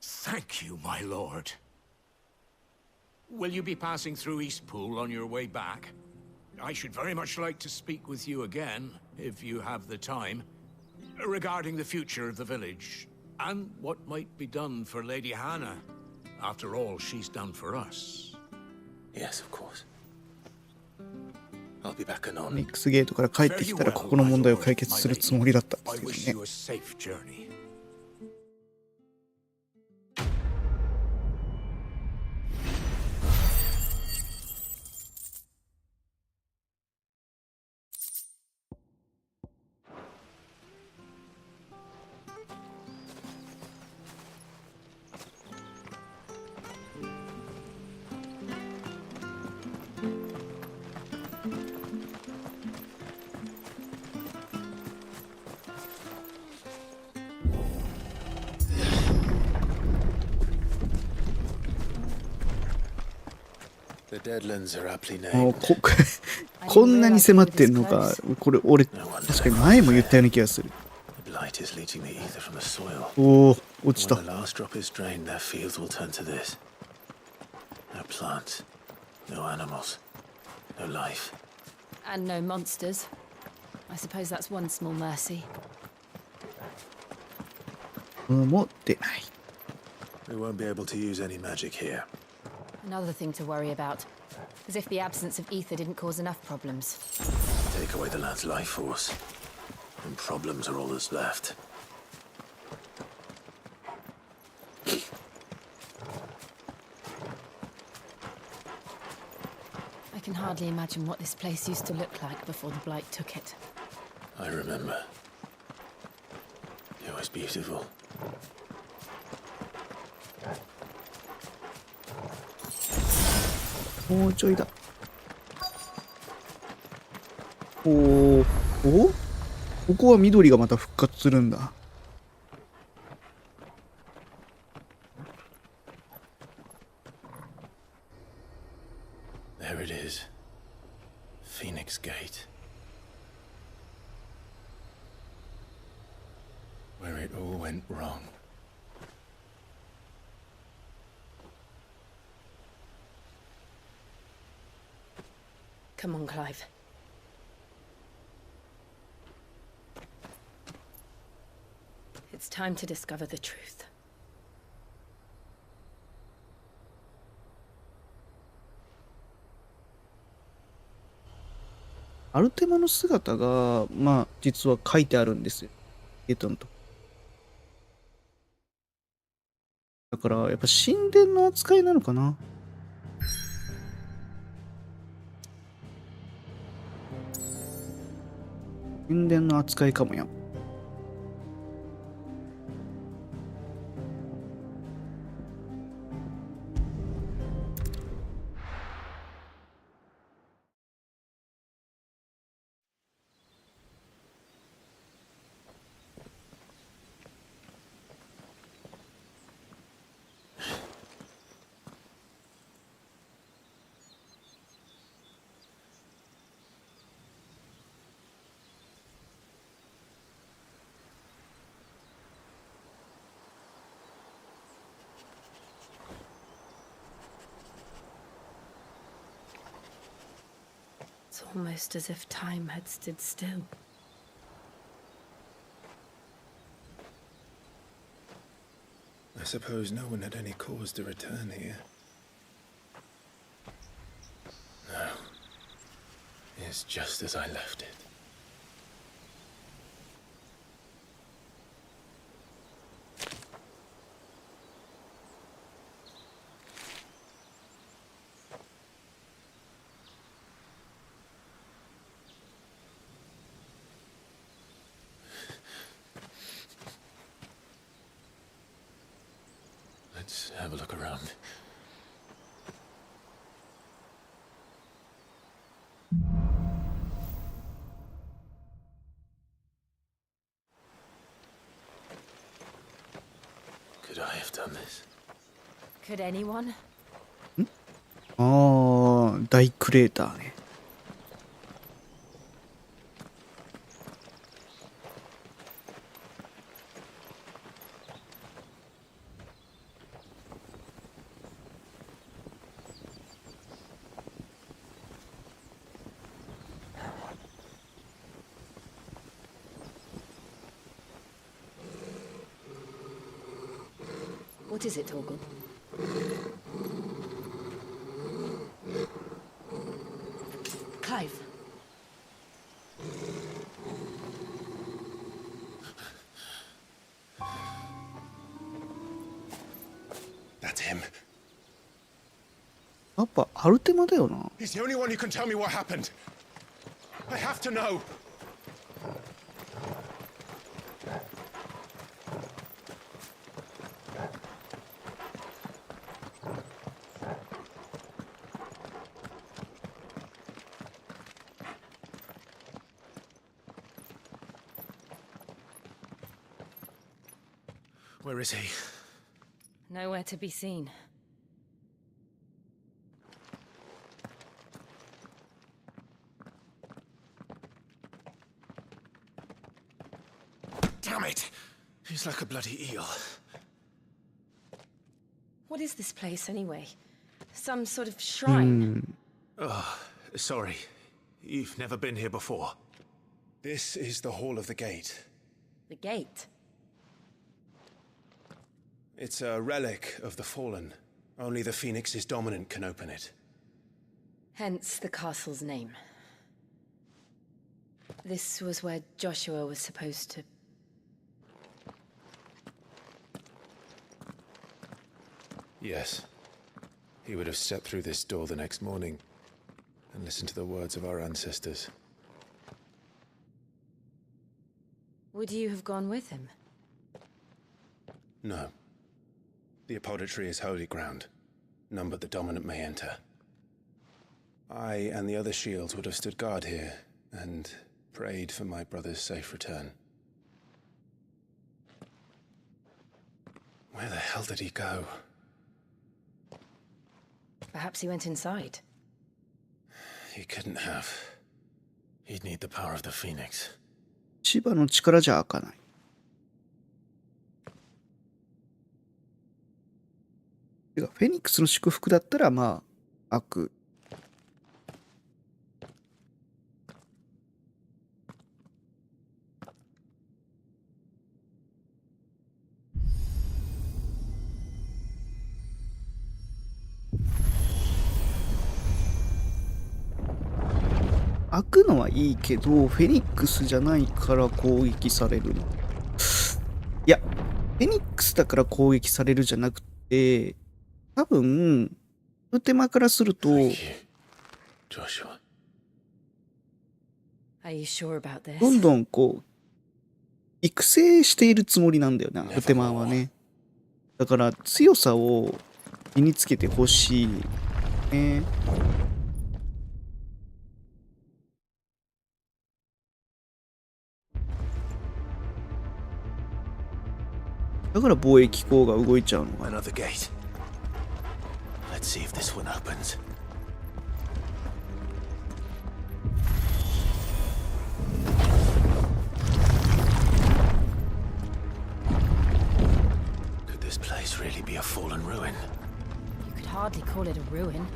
Thank you, my lord. Will you be passing through Eastpool on your way back? I should very much like to speak with you again, if you have the time, regarding the future of the village, and what might be done for Lady Hannah, after all she's done for us. Yes, of course. I'll be back anon. ミックスゲートから帰ってきたらここの問題を解決するつもりだったんですけどね。こんなに迫ってんのか。これ俺確かに前も言ったような気がする。おお、落ちた。And no monsters. I suppose that's one small mercy. も出ない。We won't be able to use any magic here. Another thing to worry about. As if the absence of ether didn't cause enough problems. Take away the lad's life force, and problems are all that's left. I can hardly imagine what this place used to look like before the Blight took it. I remember. It was beautiful.もうちょいだ。お、ここは緑がまた復活するんだ。There it is. Phoenix Gate. Where it all went wrong. Come on, Clive. It's time to discover the truth. アルテマの姿が、まあ、実は書いてあるんですよ。ゲートのと。だから、やっぱ神殿の扱いなのかな。神殿の扱いかもや。It's almost as if time had stood still. I suppose no one had any cause to return here. No. It's just as I left it. Let's have a look around. Could I have done this? Could anyone? ああ、大クレーターね。What is it, Torgal? Clive. That's him. やっぱアルテマだよな。 He's the only one who can tell me what happened. I have to know. Where is he? Nowhere to be seen. Damn it! He's like a bloody eel. What is this place, anyway? Some sort of shrine? Oh, sorry. You've never been here before. This is the Hall of the Gate. The gate? It's a relic of the Fallen. Only the Phoenix's dominant can open it. Hence the castle's name. This was where Joshua was supposed to... Yes. He would have stepped through this door the next morning and listened to the words of our ancestors. Would you have gone with him? No. The apodatory is holy ground. None but the dominant may enter. I and the other shields would have stood guard here and prayed for my brother's safe return. Where the hell did he go? Perhaps he went inside. He couldn't have. He'd need the power of the Phoenix. 千葉の力じゃ開かない。てかフェニックスの祝福だったらまあ開く。開くのはいいけど、フェニックスじゃないから攻撃されるの。いや、フェニックスだから攻撃されるじゃなくて、多分、ウテマからすると、Are you sure about this? どんどんこう、育成しているつもりなんだよな、ウテマはね。だから強さを身につけてほしい。ね。だから貿易機構が動いちゃうのかな。 Another gate. Let's see if this one opens. Could this place really be a fallen ruin? You could hardly call it a ruin.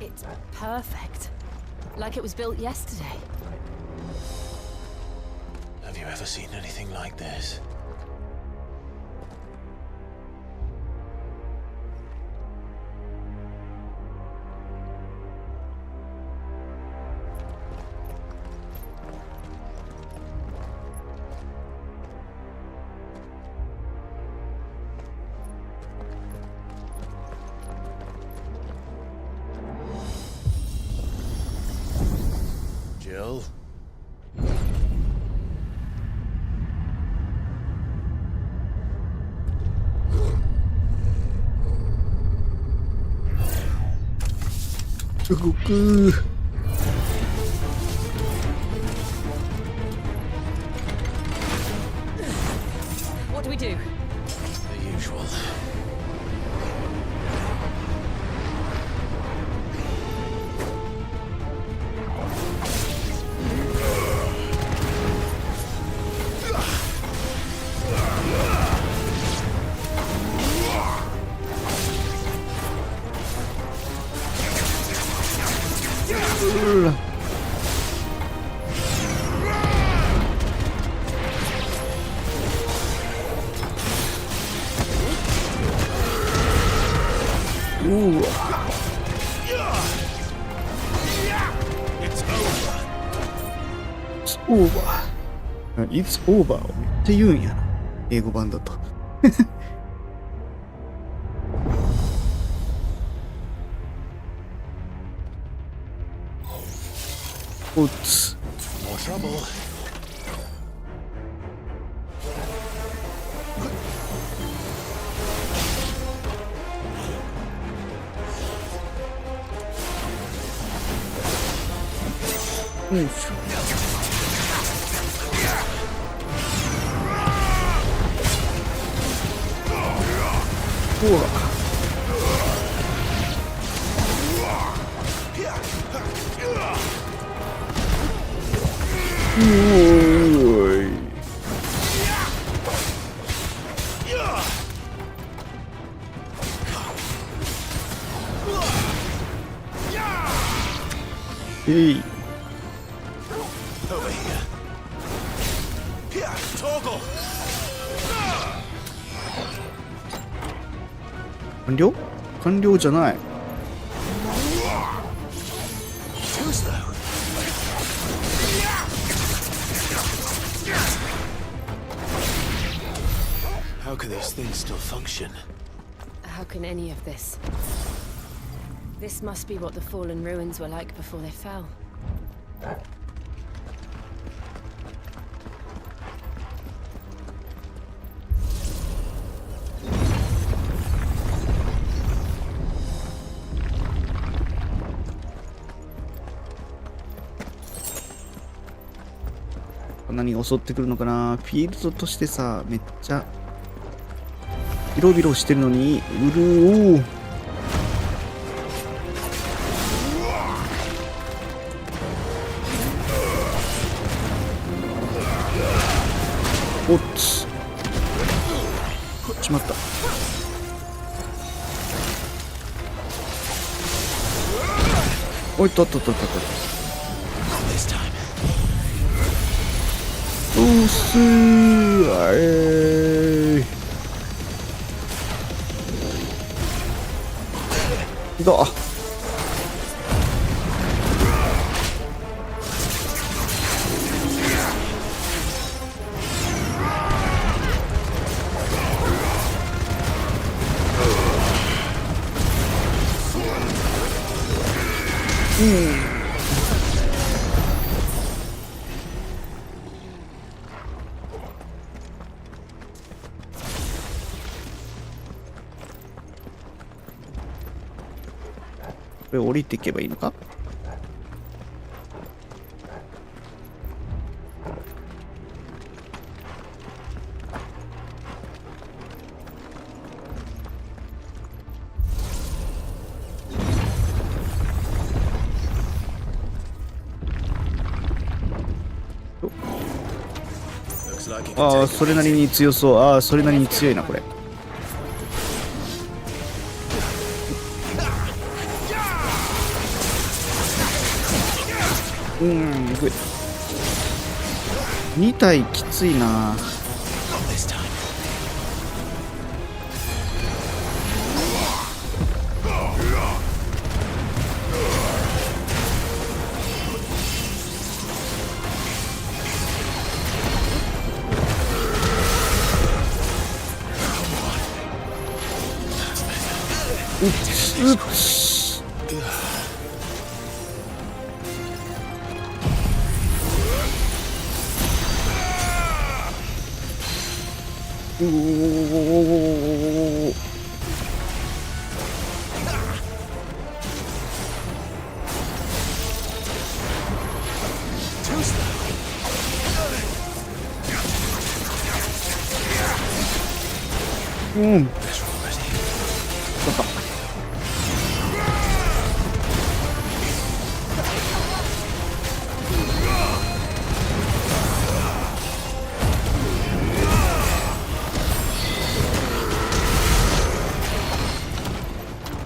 It's perfect. Like it was built yesterday. Have you ever seen anything like this? Jill? What do we do? The usual. It's over をめっちゃ言うんやな。英語版だと。おつ。More trouble. Hey. Over here. 完了？完了じゃない。How can these things still function? How can any of this? This must be what the fallen ruins were like before they fell. 何が襲ってくるのかな。フィールドとしてさ、めっちゃ広々してるのに、おっつしまった。おいっとっとっとっとっと。うっすーだこれ降りていけばいいのか。ああ、それなりに強そう。ああ、それなりに強いなこれ。いくい。2体きついな。うっす。おお。うん。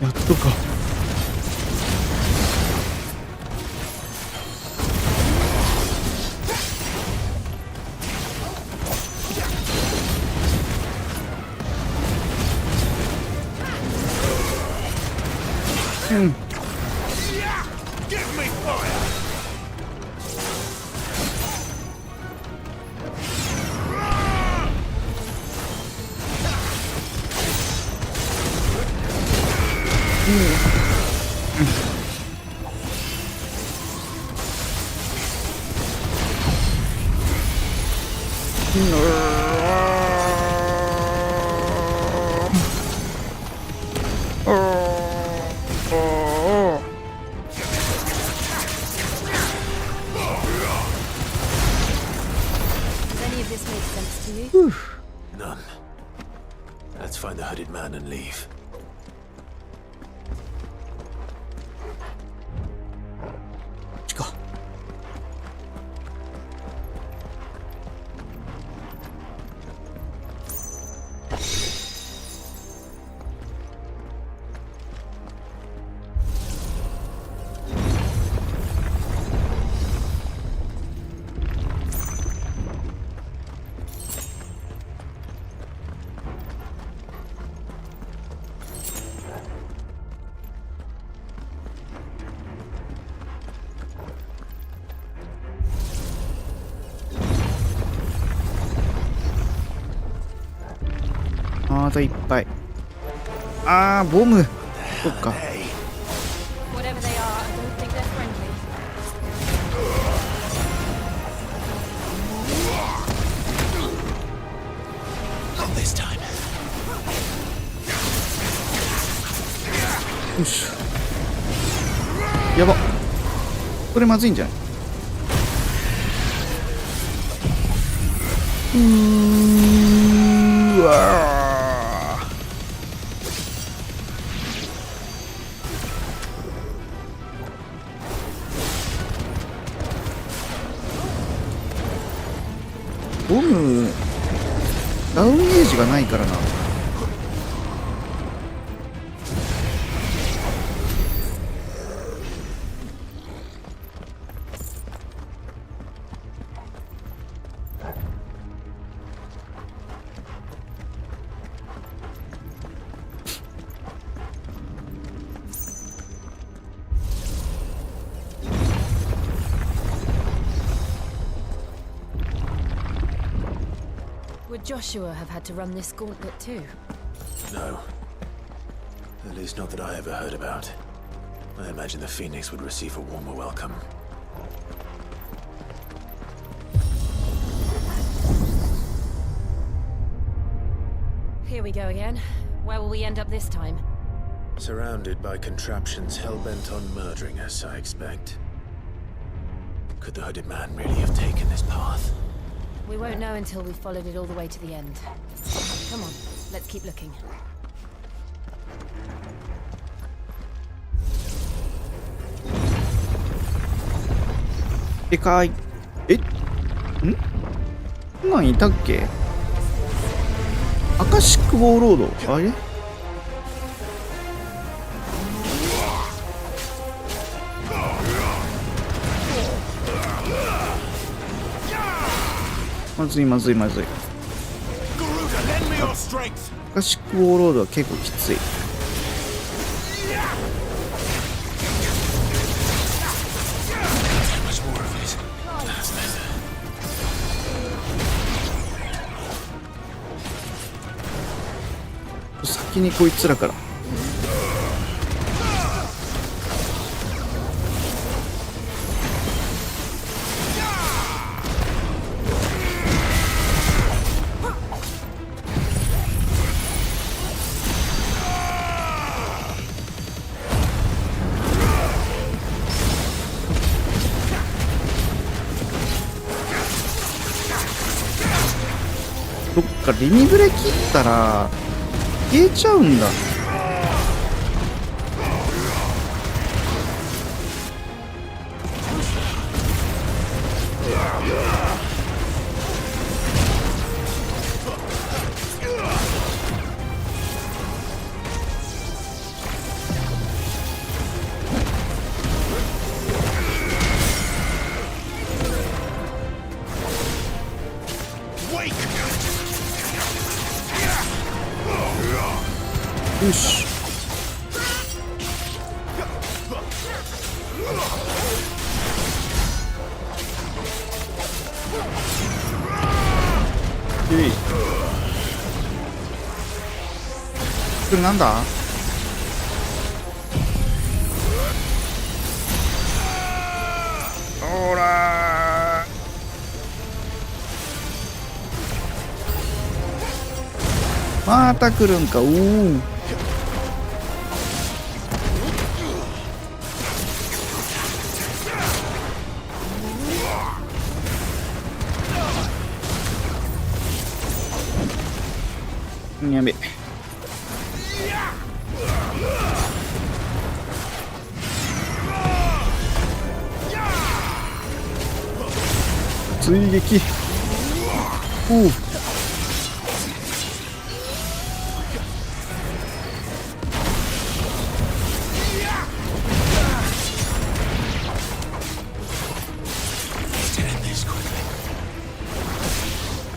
やっとか。うん。None. Let's find the hooded man and leave. またいっぱい。あーボム。そっか。よし。やば。これまずいんじゃない？うわボムダウンゲージがないからな。Would Joshua have had to run this gauntlet too? No. At least not that I ever heard about. I imagine the Phoenix would receive a warmer welcome. Here we go again. Where will we end up this time? Surrounded by contraptions hell-bent on murdering us, I expect. Could the hooded man really have taken this path? We won't know until we've followed it all the way to the end. Come on, let's keep looking. でかい。え？ん？こんなんいたっけ？アカシックウォーロード。あれ？まずいまずいまずい。アカシックウォーロードは結構きつい。先にこいつらから。そっか、リミブレ切ったら消えちゃうんだ。よし。これなんだ？ほらまた来るんか。おお。やべ。追撃。おう。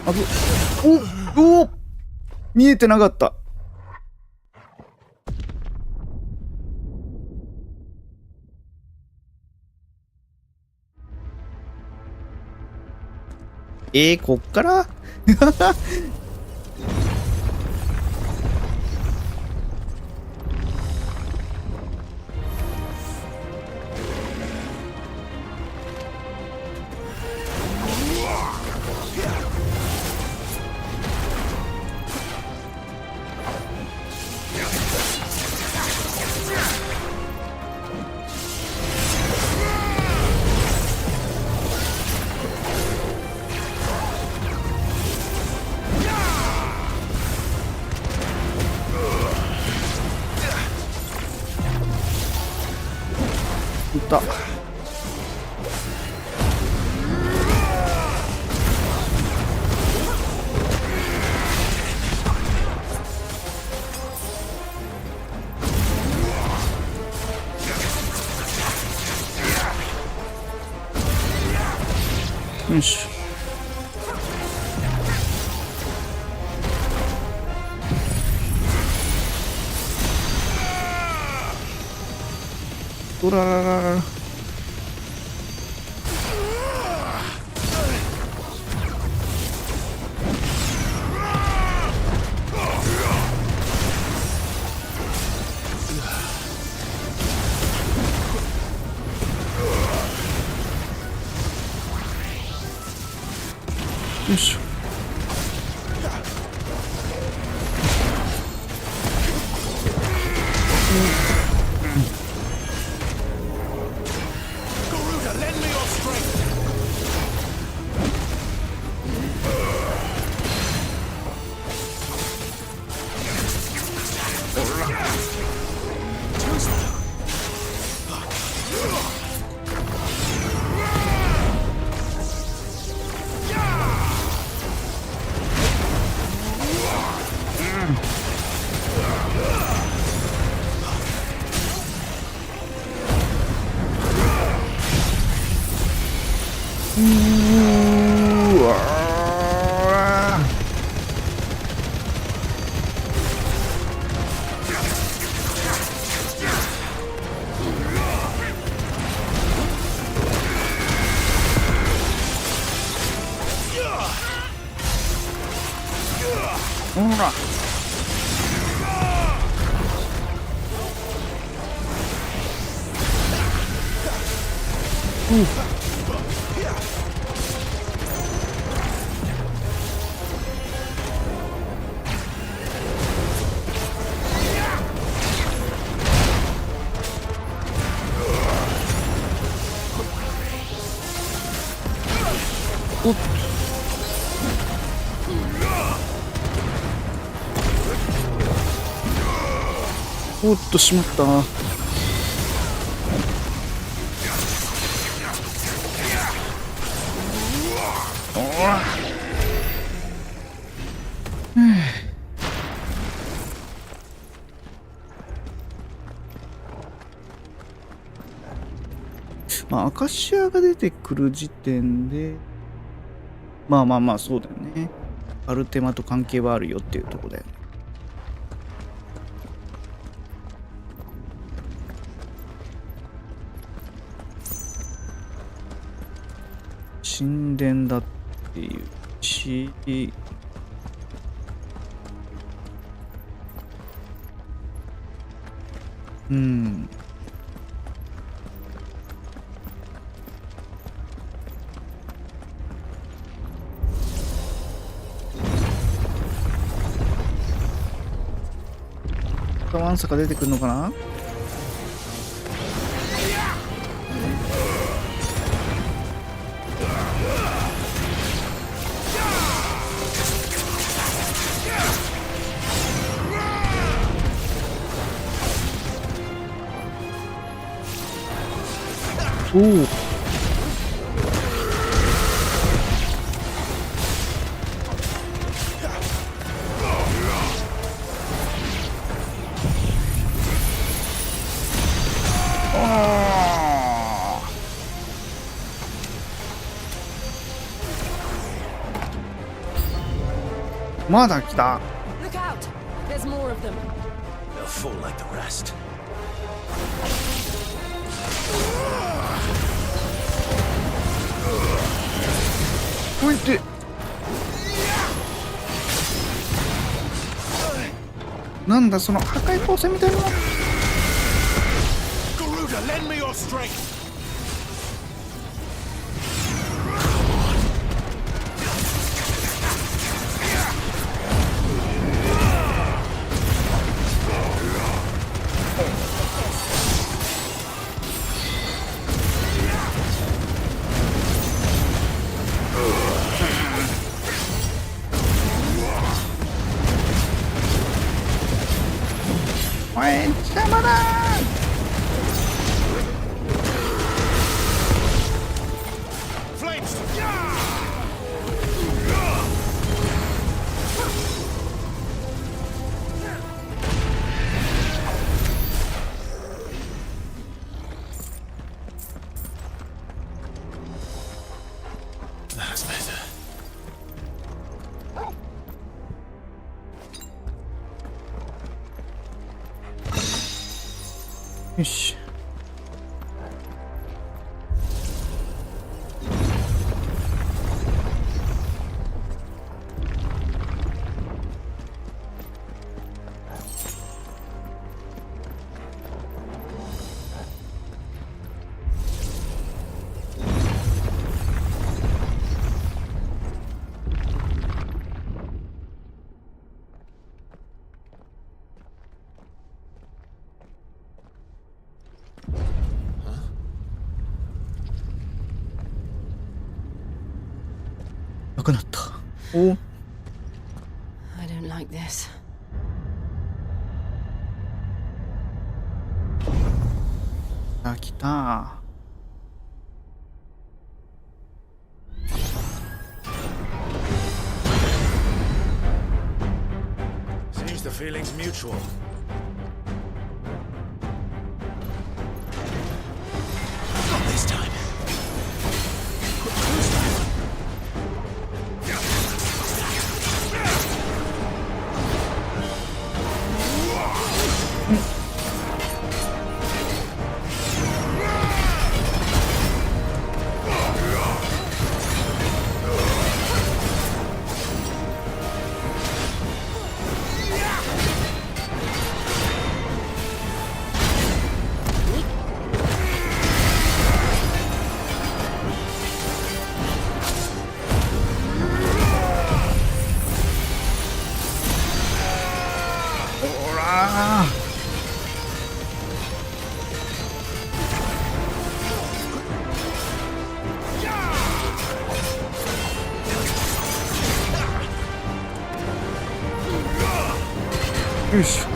あぶ。おお。見えてなかった。こっからいた。よし。おららららら。よいしょ。うわほら。おっおっとしまった。まあアカシアが出てくる時点でまあそうだよね。アルテマと関係はあるよっていうところだよね。神殿だっていうし、ワンサが出てくるのかな。おお。まだ来た。Look out! There's more of them. They'll fall like the rest. おいて。なんだその破壊光線みたいなの。Garuda, lend me your strength. おい邪魔だ。よし。なくなった。お。I don't like this. あ、来た。Seems the feeling's mutual. Not this time.よいしょ。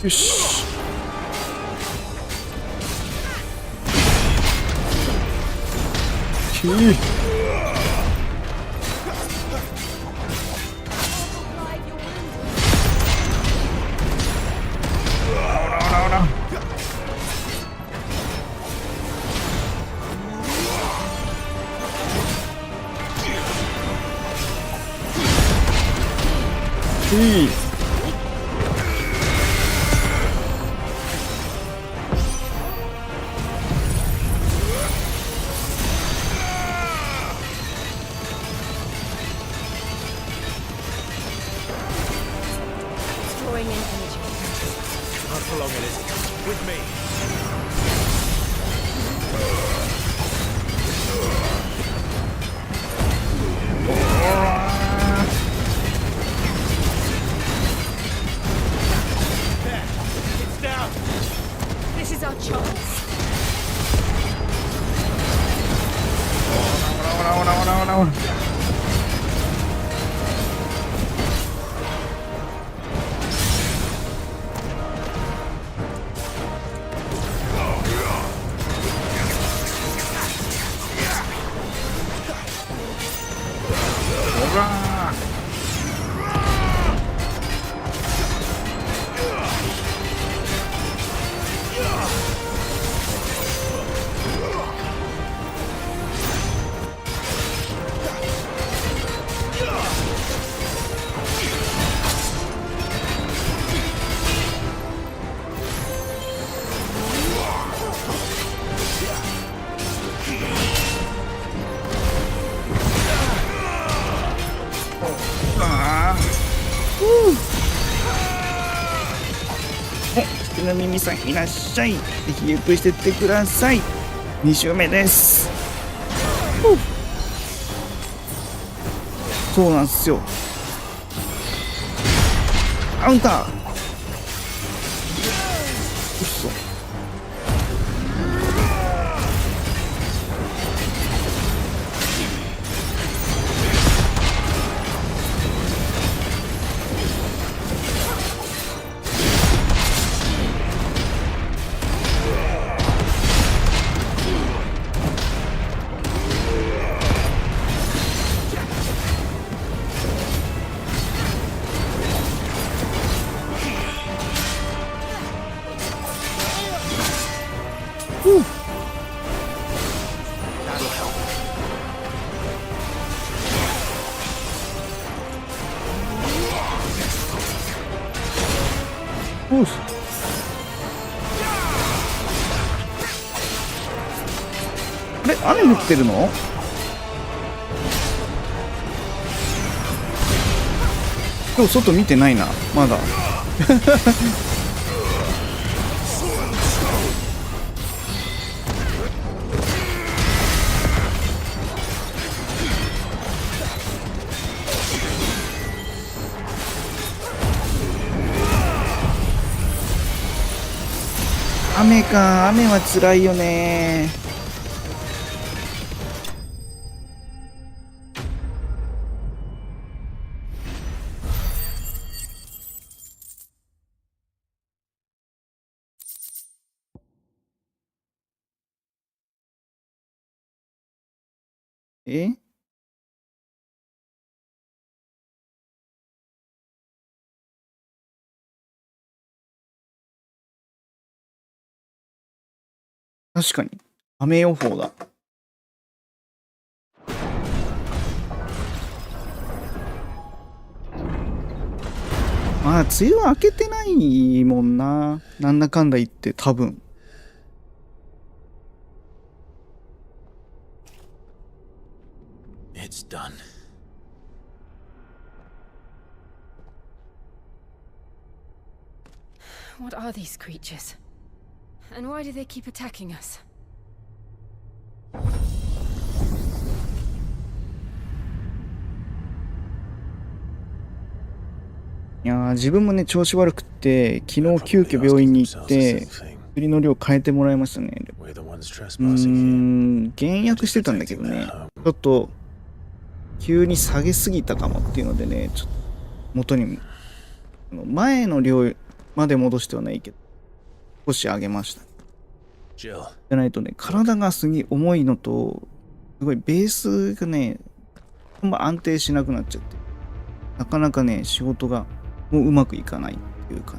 よし。の耳さんいらっしゃい。ぜひゆっくりしてってください。2周目です。そうなんですよ。カウンター。うっそ。あれ、雨降ってるの？今日外見てないな、まだ。雨か、雨は辛いよね。確かに雨予報だ。まあ梅雨は明けてないもんな、なんだかんだ言って多分。It's done. What are these creatures? And why do they keep attacking us? いやー、自分もね調子悪くって昨日急遽病院に行って薬の量変えてもらいましたね。減薬してたんだけどね、ちょっと急に下げすぎたかもっていうのでね、ちょっと元に前の量まで戻してはないけど少し上げました。じゃないとね、体がすげえ重いのとすごいベースがねあんま安定しなくなっちゃって、なかなかね仕事がもううまくいかないっていうか、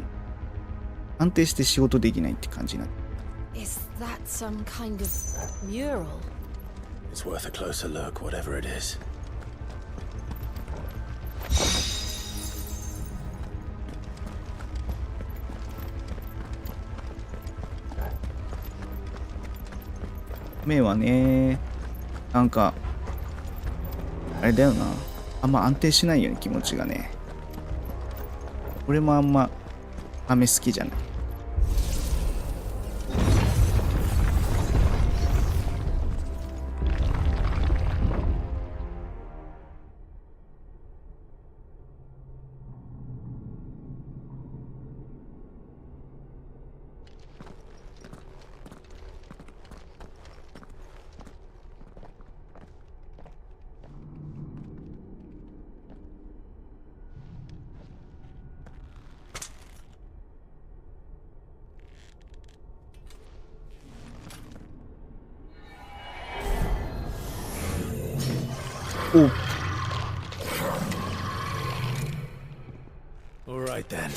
安定して仕事できないって感じになって。 Is that some kind of mural? It's worth a closer look, whatever it is. 目はね、なんかあれだよな、あんま安定しないよね、気持ちがね。俺もあんま雨好きじゃない。お。Alright then.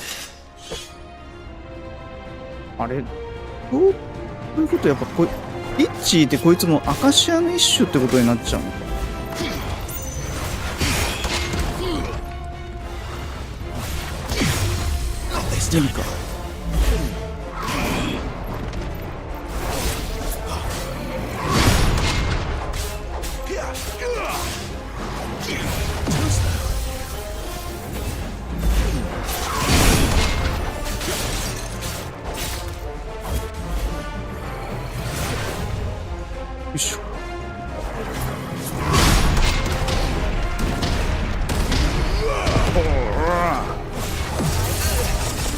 あれ、どういうこと？やっぱリッチーってこいつもアカシアの一種ってことになっちゃうのか。いいか。よいしょ。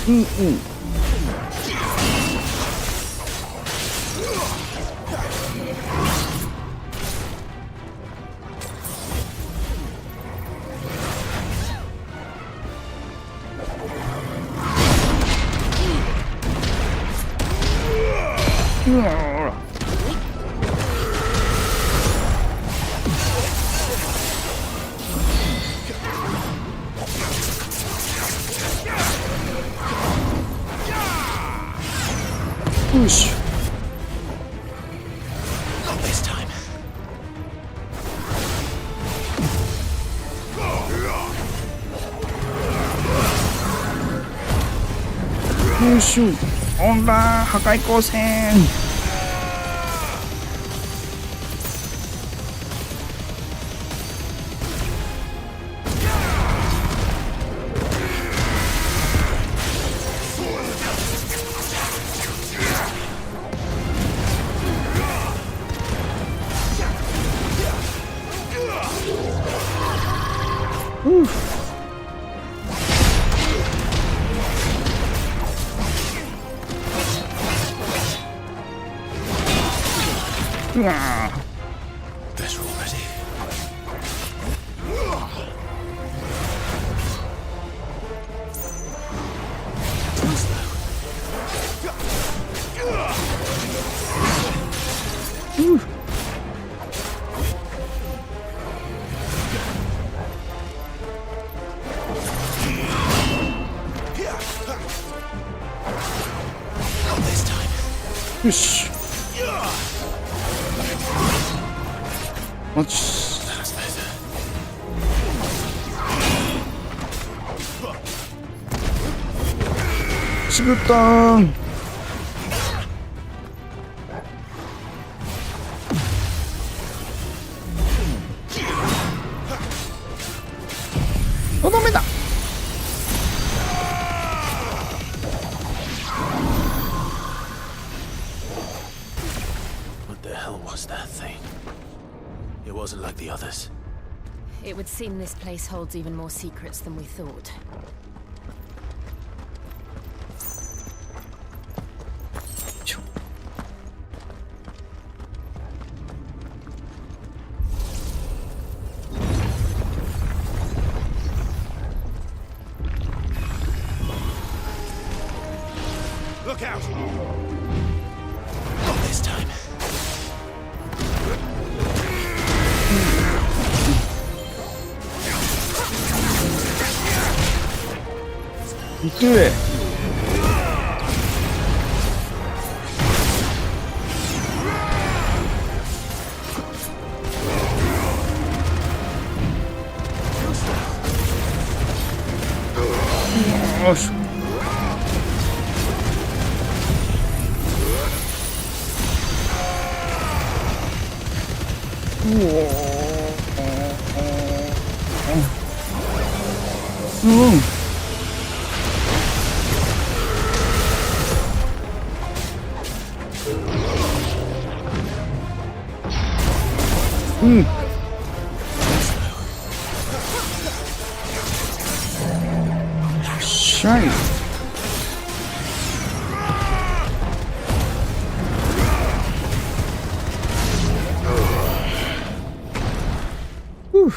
うんうん。ほら。よし。ュシュオンラー破壊光線。うわー Better already. This time. よし。マッチ。しぶったーん。とどめだ。What the hell was that thing? It wasn't like the others. It would seem this place holds even more secrets than we thought. Look out! Not this time. Do it. Gosh. Shiny. Whew.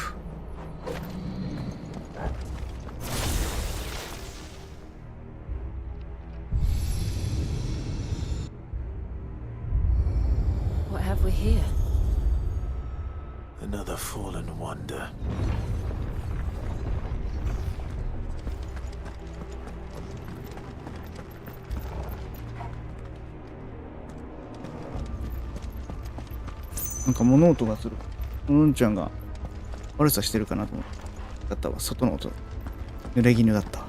What have we here? Another fallen wonder. Like物音がする。うんちゃんが悪さしてるかなと思ったわ。外の音。濡れ衣だったわ。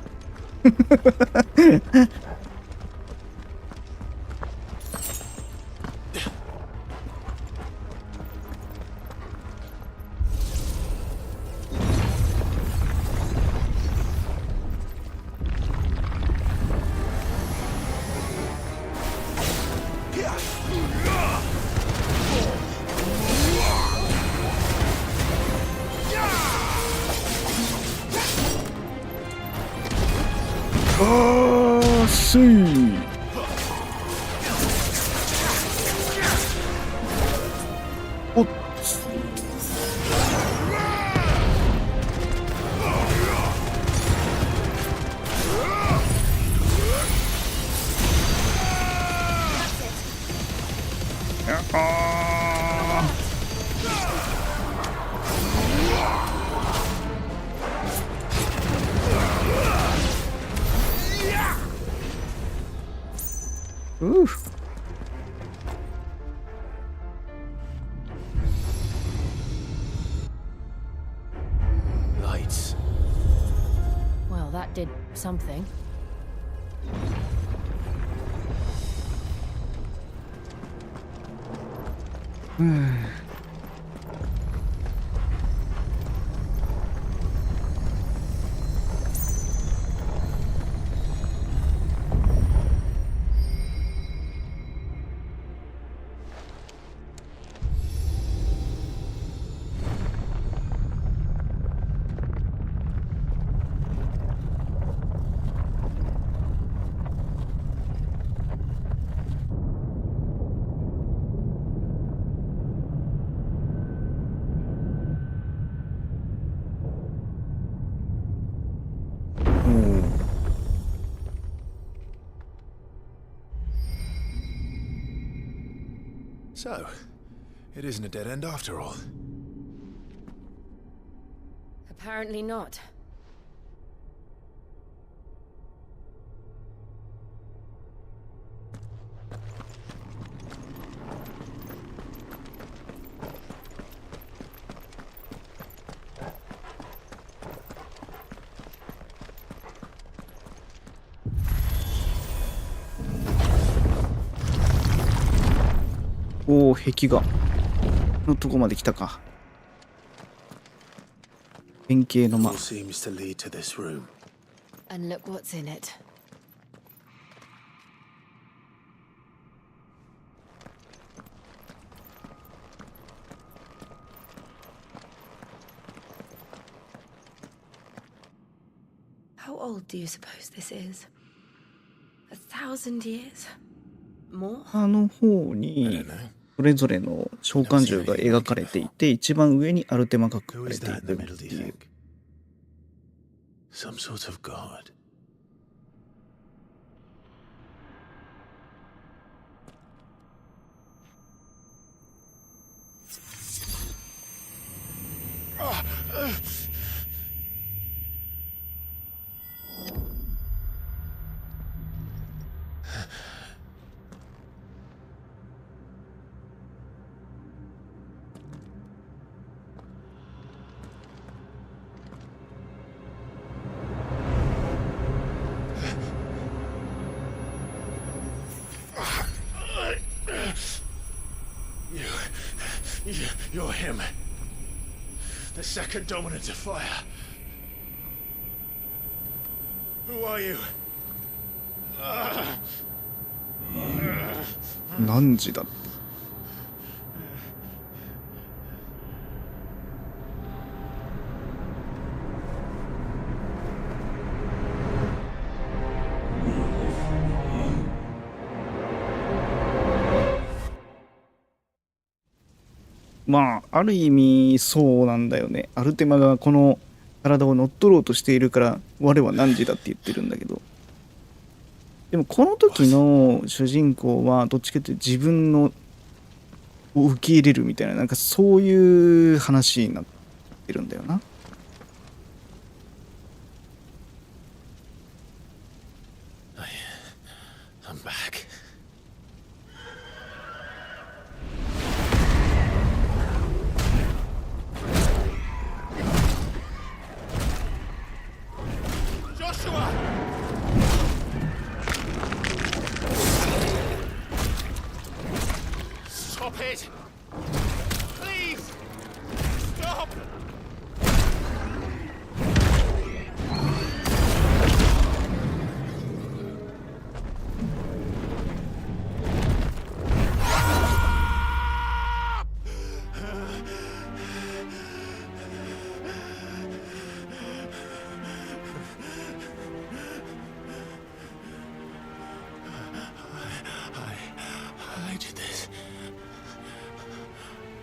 おっLights. Well, that did something. So, it isn't a dead end after all. Apparently not.おお、壁画のとこまで来たか。円形の間。 seems to lead to this room. And look what's in it. How old do you suppose this is? 1,000 years? More? の方にそれぞれの召喚獣が描かれていて、一番上にアルテマが書かれているっていう。 Some sort of god. You're him. The second dominant of fire. Who are you? 何時だ。まあある意味そうなんだよね。アルテマがこの体を乗っ取ろうとしているから我は何時だって言ってるんだけど、でもこの時の主人公はどっちかというと自分のを受け入れるみたいな、なんかそういう話になってるんだよな。I'm back. Joshua! Stop it! Please! Stop! I did this.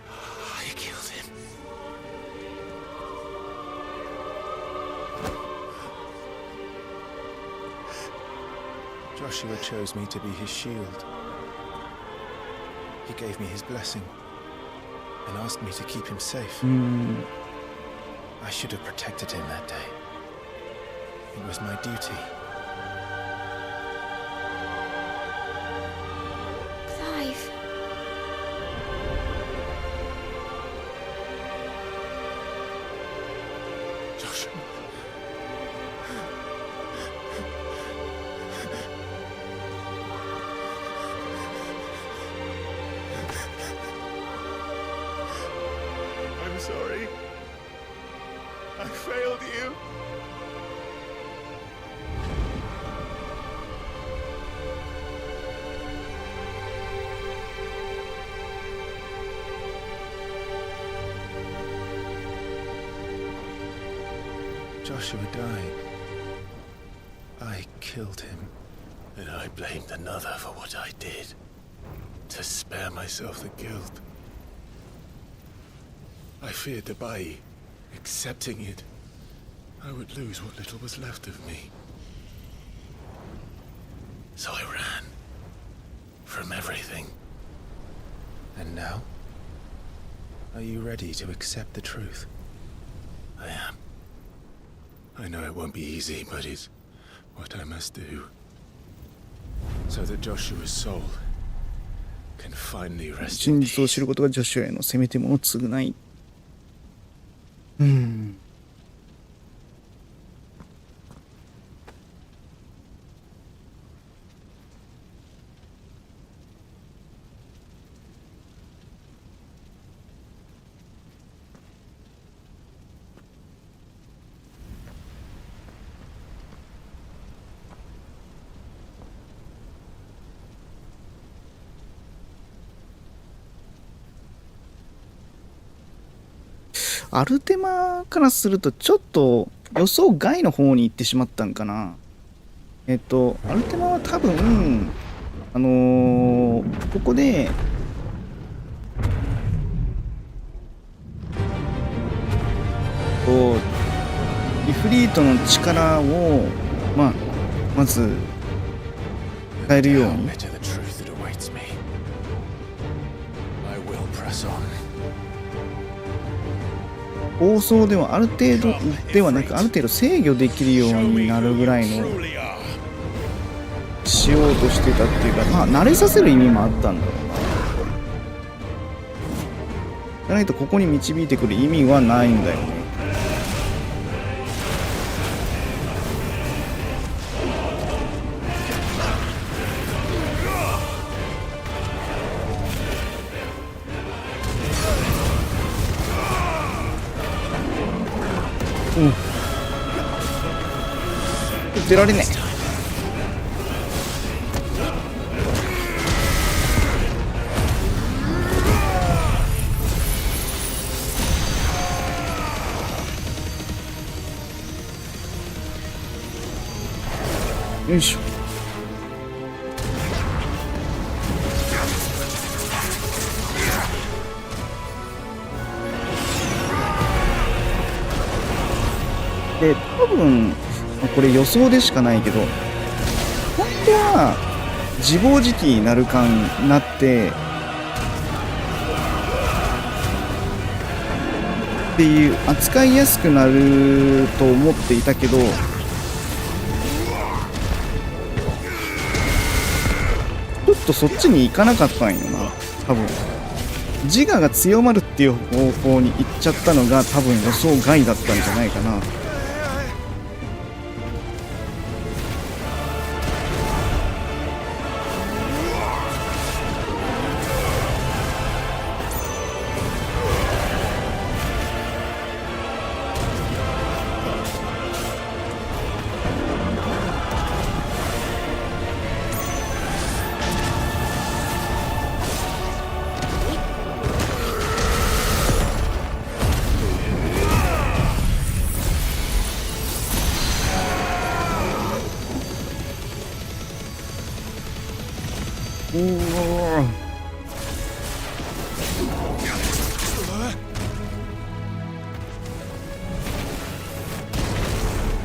I killed him. Joshua chose me to be his shield. He gave me his blessing and asked me to keep him safe. I should have protected him that day. It was my duty. Clive. Joshua. sorry. I failed you. Joshua died. I killed him. And I blamed another for what I did, to spare myself the guilt. I feared that by accepting it, I would lose what little was left of me. So I ran from everything. And now? Are you ready to accept the truth? I am. I know it won't be easy, but it's what I must do. So that Joshua's soul can finally rest 真 in 実を知 peace. ることがジョシュアへのせめてもの償い。アルテマからするとちょっと予想外の方に行ってしまったんかな。アルテマは多分ここでイフリートの力をまず変えるように。放送ではある程度ではなくある程度制御できるようになるぐらいのしようとしてたっていうか、慣れさせる意味もあったんだろうな。じゃないとここに導いてくる意味はないんだよね。出られねえ。よいしょ。で、多分これ予想でしかないけど、本当は自暴自棄になる感になってっていう扱いやすくなると思っていたけど、ちょっとそっちに行かなかったんよな。多分自我が強まるっていう方向に行っちゃったのが多分予想外だったんじゃないかな。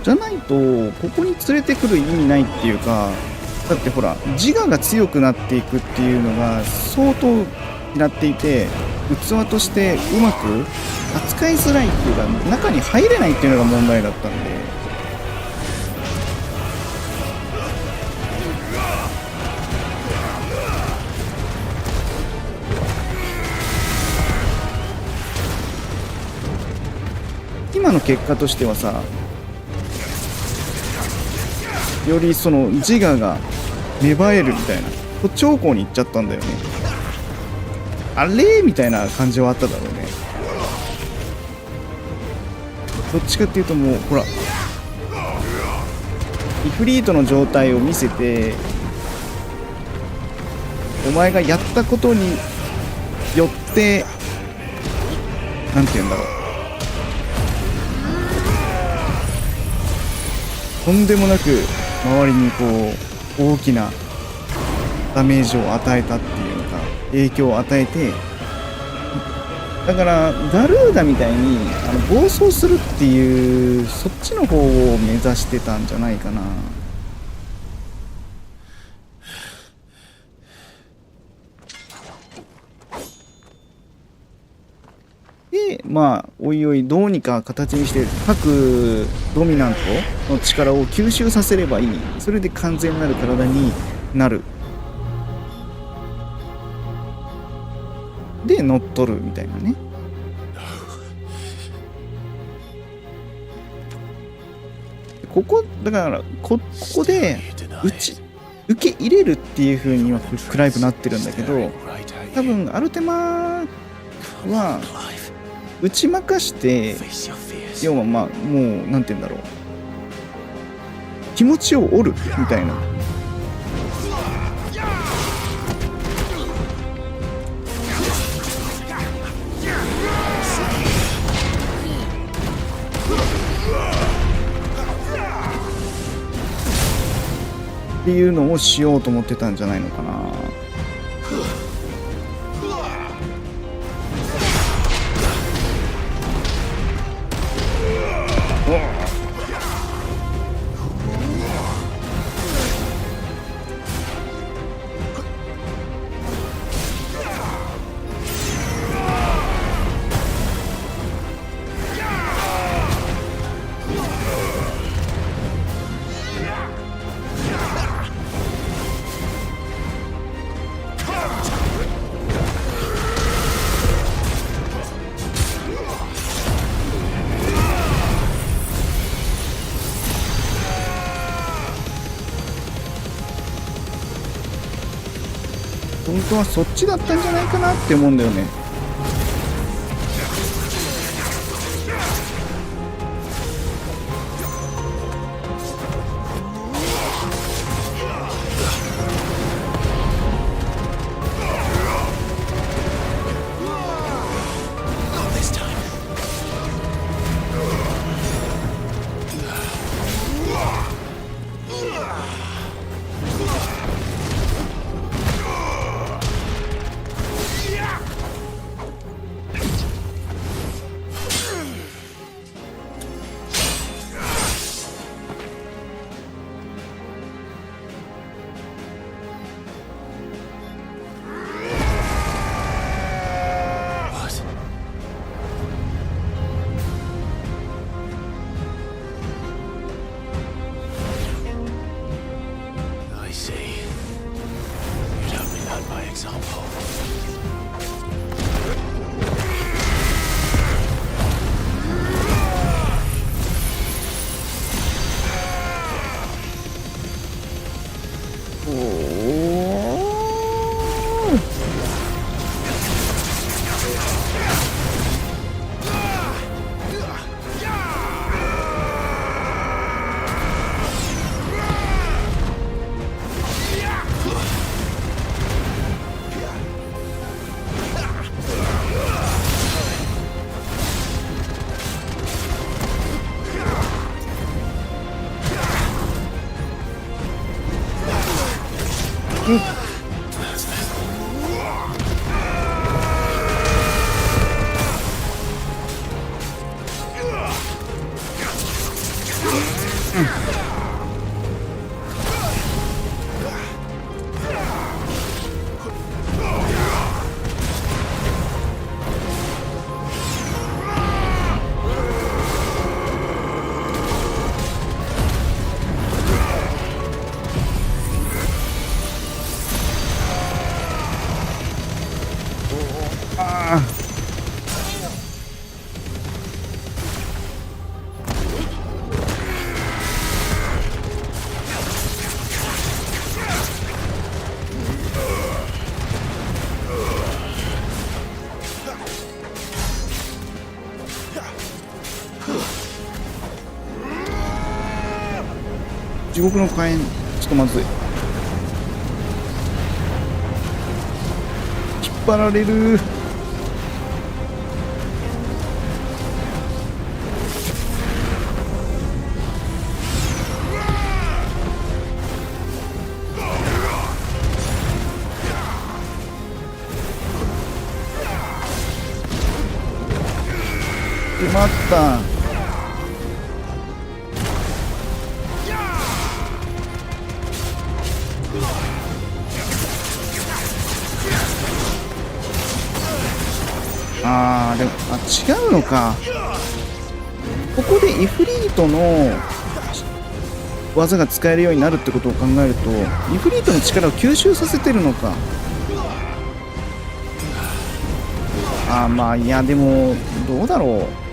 じゃないとここに連れてくる意味ないっていうか、だってほら自我が強くなっていくっていうのが相当になっていて、器としてうまく扱いづらいっていうか中に入れないっていうのが問題だったんで。今の結果としてはさ、よりその自我が芽生えるみたいな、こっち方向に行っちゃったんだよね。あれみたいな感じはあっただろうね。どっちかっていうともうほらイフリートの状態を見せて、お前がやったことによってなんて言うんだろう、とんでもなく周りにこう大きなダメージを与えたっていうのか、影響を与えて、だからガルーダみたいに暴走するっていうそっちの方を目指してたんじゃないかな。でまあおいおいどうにか形にして各ドミナントの力を吸収させればいい。それで完全なる体になる。で乗っ取るみたいなね。ここだからこで受け入れるっていう風にはクライブなってるんだけど、多分アルテマは打ち負かして、要はまあもうなんて言うんだろう、気持ちを折るみたいな。っていうのをしようと思ってたんじゃないのかな。本当はそっちだったんじゃないかなって思うんだよね。地獄の火炎、ちょっとまずい。引っ張られる。しまった。でも違うのか。ここでイフリートの技が使えるようになるってことを考えると、イフリートの力を吸収させてるのか。まあいや、でもどうだろう。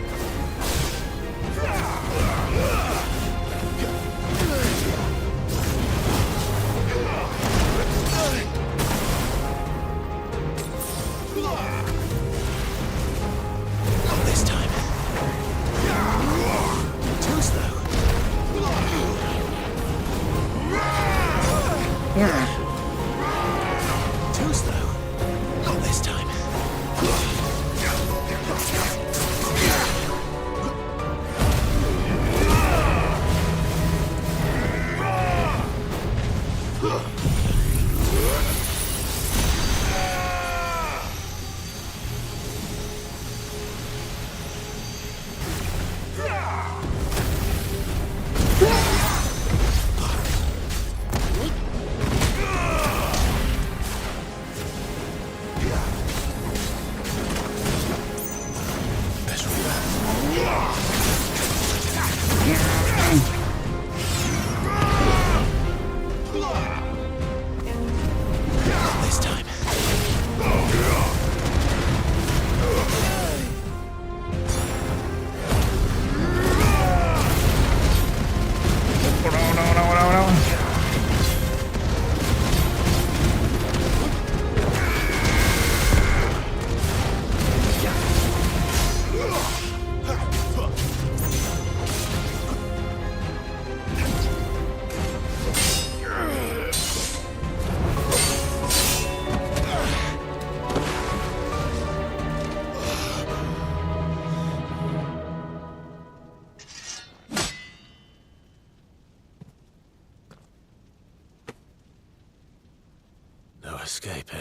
Escape, eh?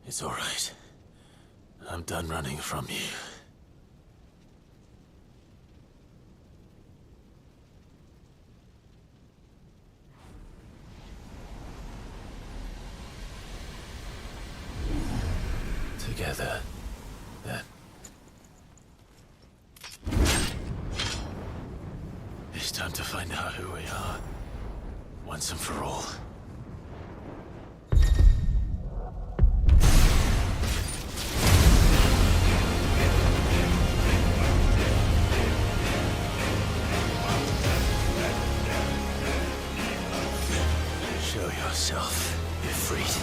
It's all right. I'm done running from you. Together, then. It's time to find out who we are, once and for all. Yourself, Ifrit.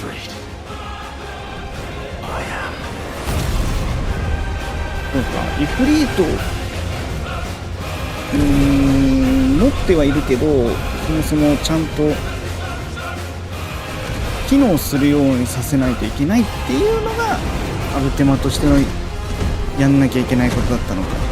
そうか、イフリート持ってはいるけど、そもそもちゃんと機能するようにさせないといけないっていうのがアルテマとしてのやんなきゃいけないことだったのか。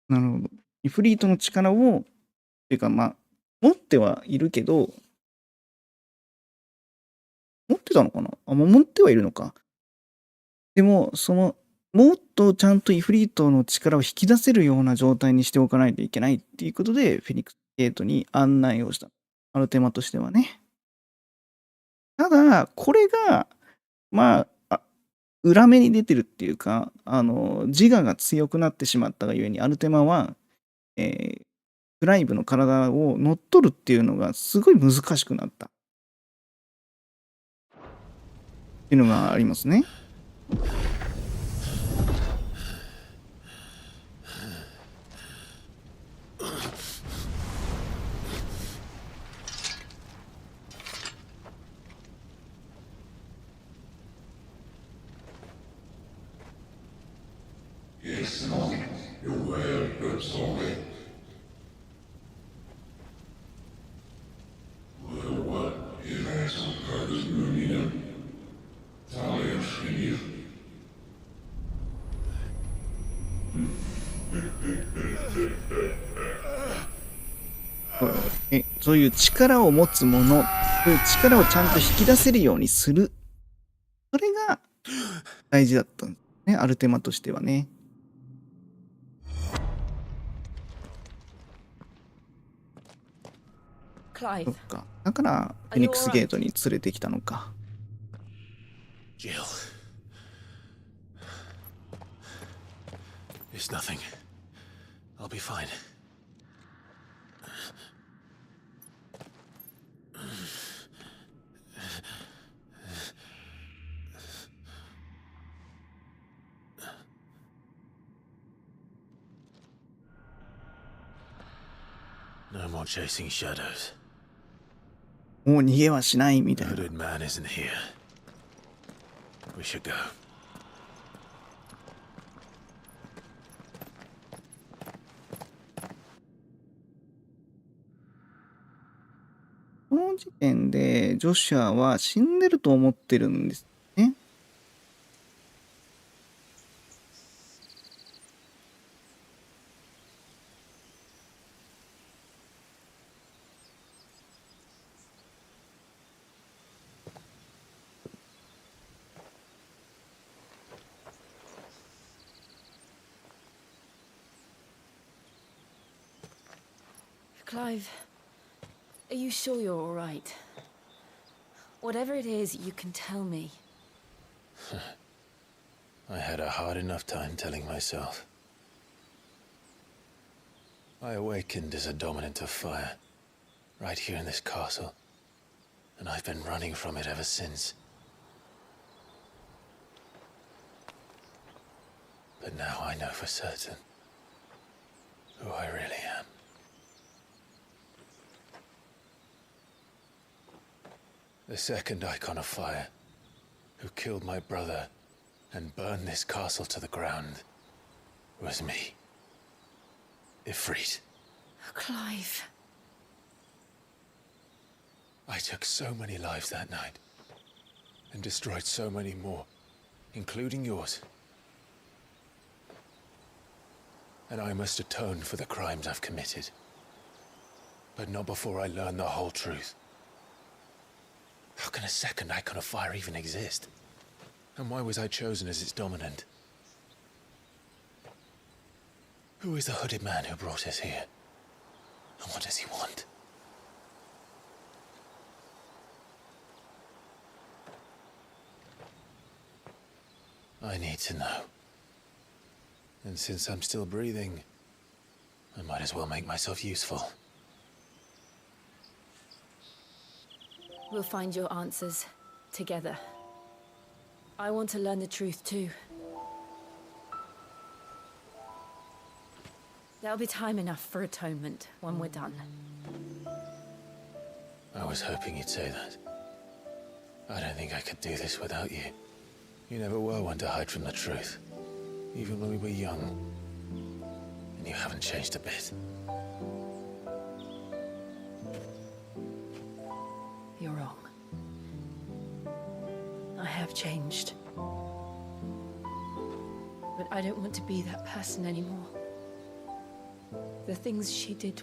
なるほど。イフリートの力を、っていうかまあ、持ってはいるけど、持ってたのかなあ、もう持ってはいるのか。でも、もっとちゃんとイフリートの力を引き出せるような状態にしておかないといけないっていうことで、フェニックスゲートに案内をした。アルテマとしてはね。ただ、これが、まあ、裏目に出てるっていうか、自我が強くなってしまったがゆえに、アルテマは、クライブの体を乗っ取るっていうのがすごい難しくなったっていうのがありますね。そういう力を持つもの、そういう力をちゃんと引き出せるようにする。それが大事だったんですね、アルテマとしてはね。そっか。だから、フェニックスゲートに連れてきたのか。Jill. It's nothing. I'll be fine. No more chasing shadows. もう逃げはしないみたいな。Hooded man isn't here. We should go. この時点でジョシュアは死んでると思ってるんですね。Clive, are you sure you're all right? Whatever it is, you can tell me. I had a hard enough time telling myself. I awakened as a dominant of fire, right here in this castle, and I've been running from it ever since. But now I know for certain who I really am. The second icon of fire, who killed my brother and burned this castle to the ground, was me. Ifrit. Clive. I took so many lives that night, and destroyed so many more, including yours. And I must atone for the crimes I've committed. But not before I learn the whole truth. How can a second icon of fire even exist? And why was I chosen as its dominant? Who is the hooded man who brought us here? And what does he want? I need to know. And since I'm still breathing, I might as well make myself useful. We'll find your answers together. I want to learn the truth too. There'll be time enough for atonement when we're done. I was hoping you'd say that. I don't think I could do this without you. You never were one to hide from the truth, even when we were young. And you haven't changed a bit. You're wrong. I have changed. But I don't want to be that person anymore. The things she did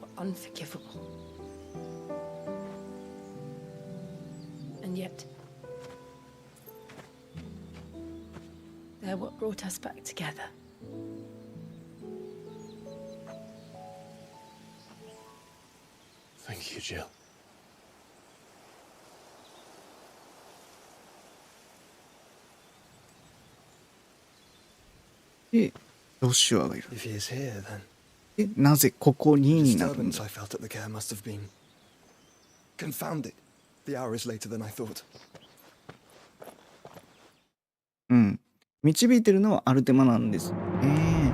were unforgivable. And yet, they're what brought us back together. Thank you, Jill. If he is here, then なぜここに the なるん disturbance だ I felt at the care must have been confounded. The hour is later than I thought. うん。導いてるのはアルテマなんですね。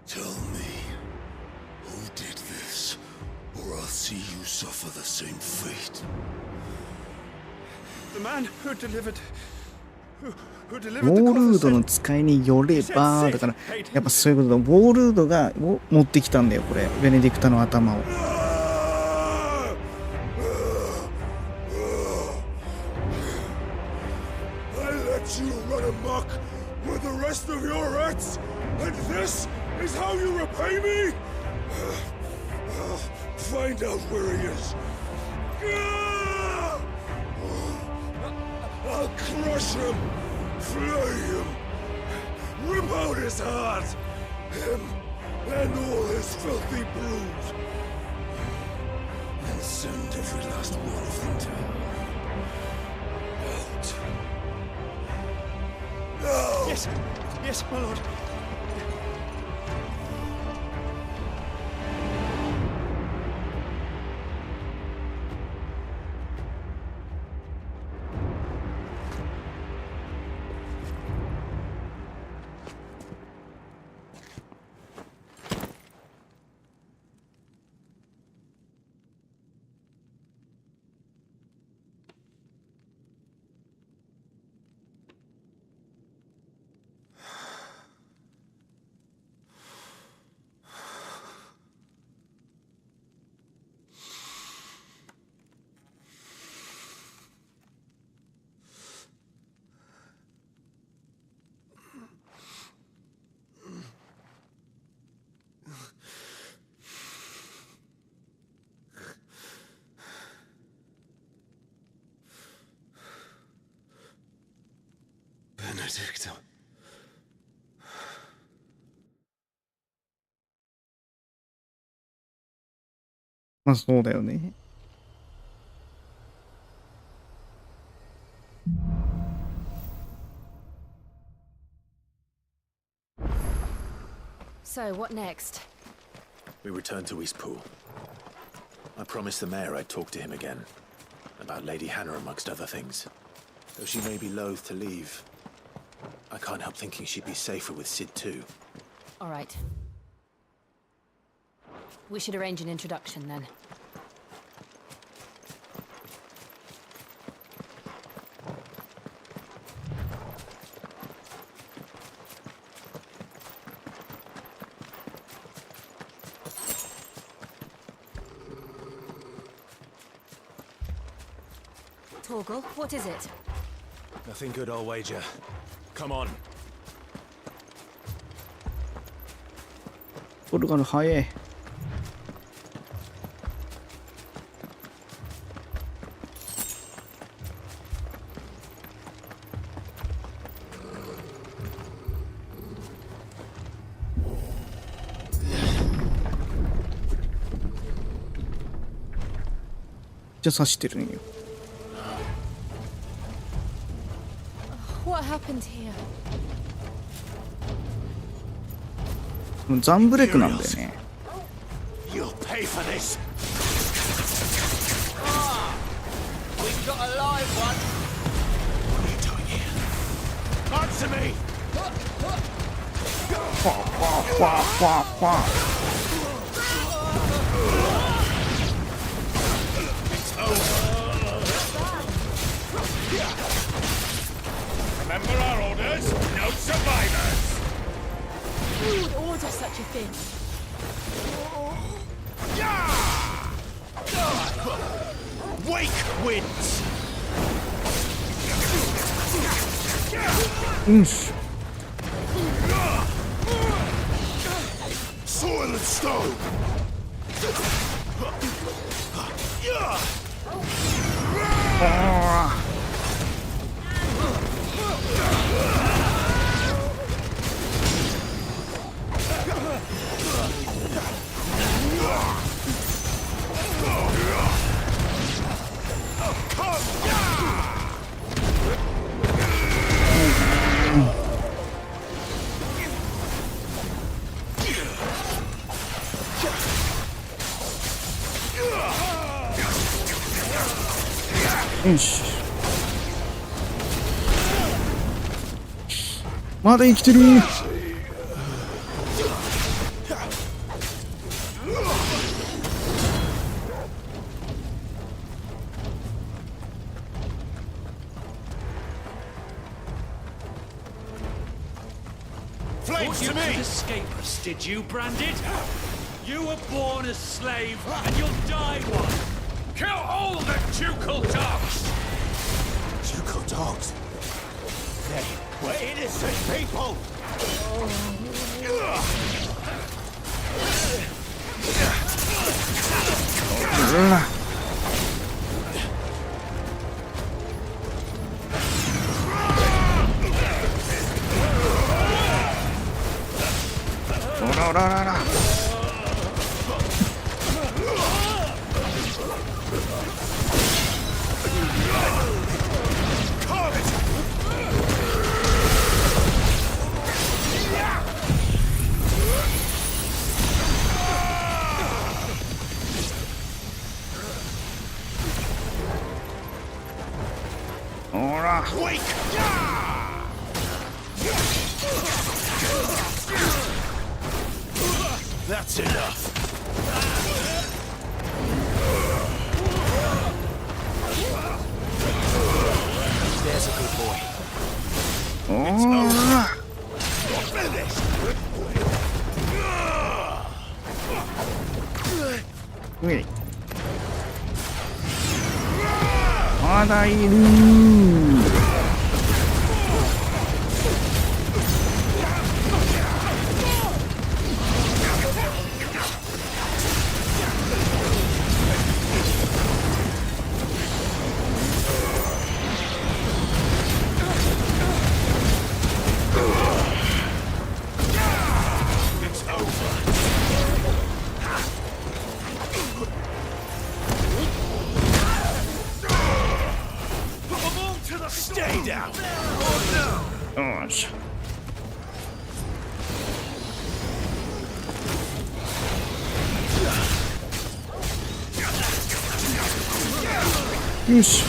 Tell me, who did this, or I'll see you suffer the same fate. The man who delivered ウォールードの使いによればだからやっぱそういうことだ。ウォールードが持ってきたんだよこれベネディクタの頭を。I let you run amok with the rest of your rats, and this is how you repay me? Find out where he is. I'll crush him, flay him, rip out his heart, him and all his filthy brood, and send every last one of them down. Out. Yes, yes, my lord. Benedicta. まあそうだよね。So, what next? We return to Eastpool. I promised the mayor I'd talk to him again. About Lady Hannah, amongst other things. Though she may be loath to leave, I can't help thinking she'd be safer with Sid too. All right. We should arrange an introduction then. Torgal, what is it? Nothing good, I'll wager. Come on. ポルガル早い。じゃあ刺してるんよ。What happened here? ザンブレイクなんだよね。You'll pay for this. We've got a live one. What are you doing here? Answer me. ファファファファファ。It's over. Remember our orders? No survivors. Who would order such a thing? Wake wins. うんし。Soil and stone.よし。まだ生きてる。Flames to You me. could escape us, did you, Branded? You were born a slave, and you'll die one. Kill all the ducal dogs! Ducal dogs? They were innocent people! Wake! That's enough. There's a good boy. It's over. Finished. まだいる。Stay down.よし。よし。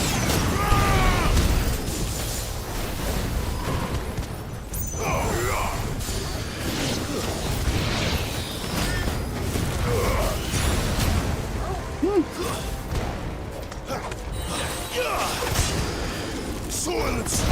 Silence!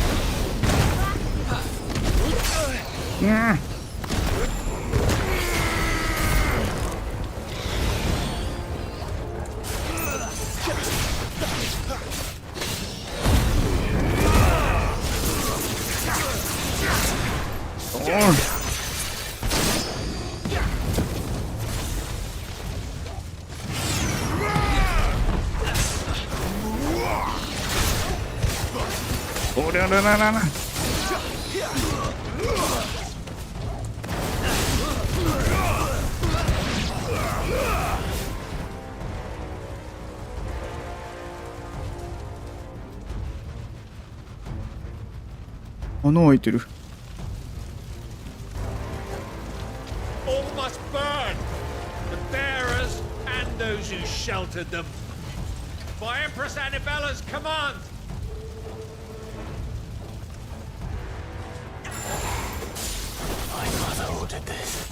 おりゃらららら。穴開いてる。All must burn! The bearers and those who sheltered them. By Empress Annabella's command! My mother ordered this.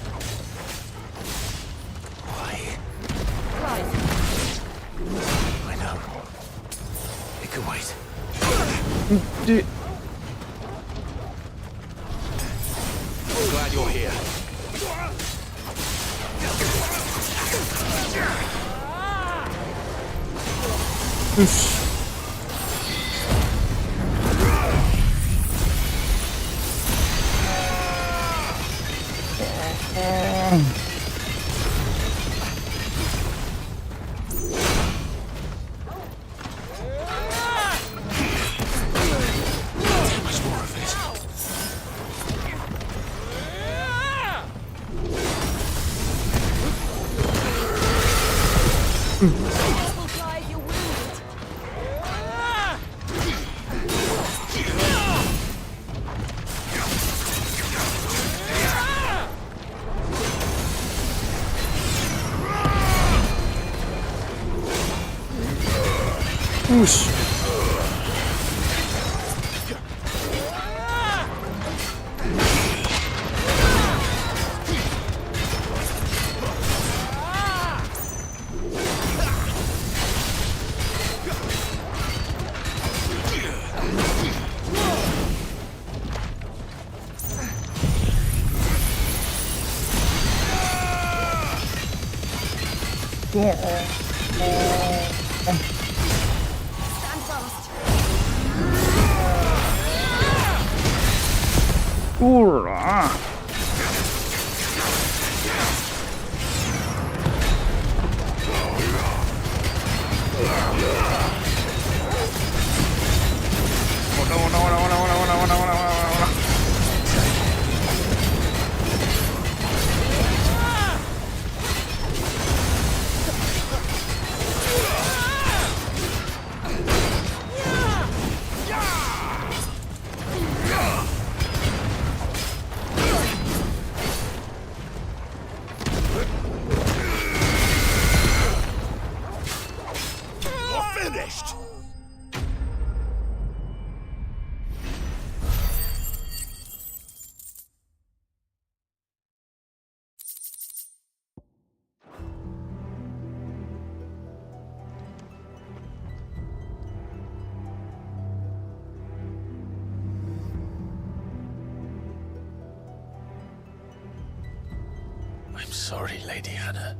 Why? I know. It can wait. で、 Glad you're here. よし。よし。ほら。I'm sorry, Lady Hannah.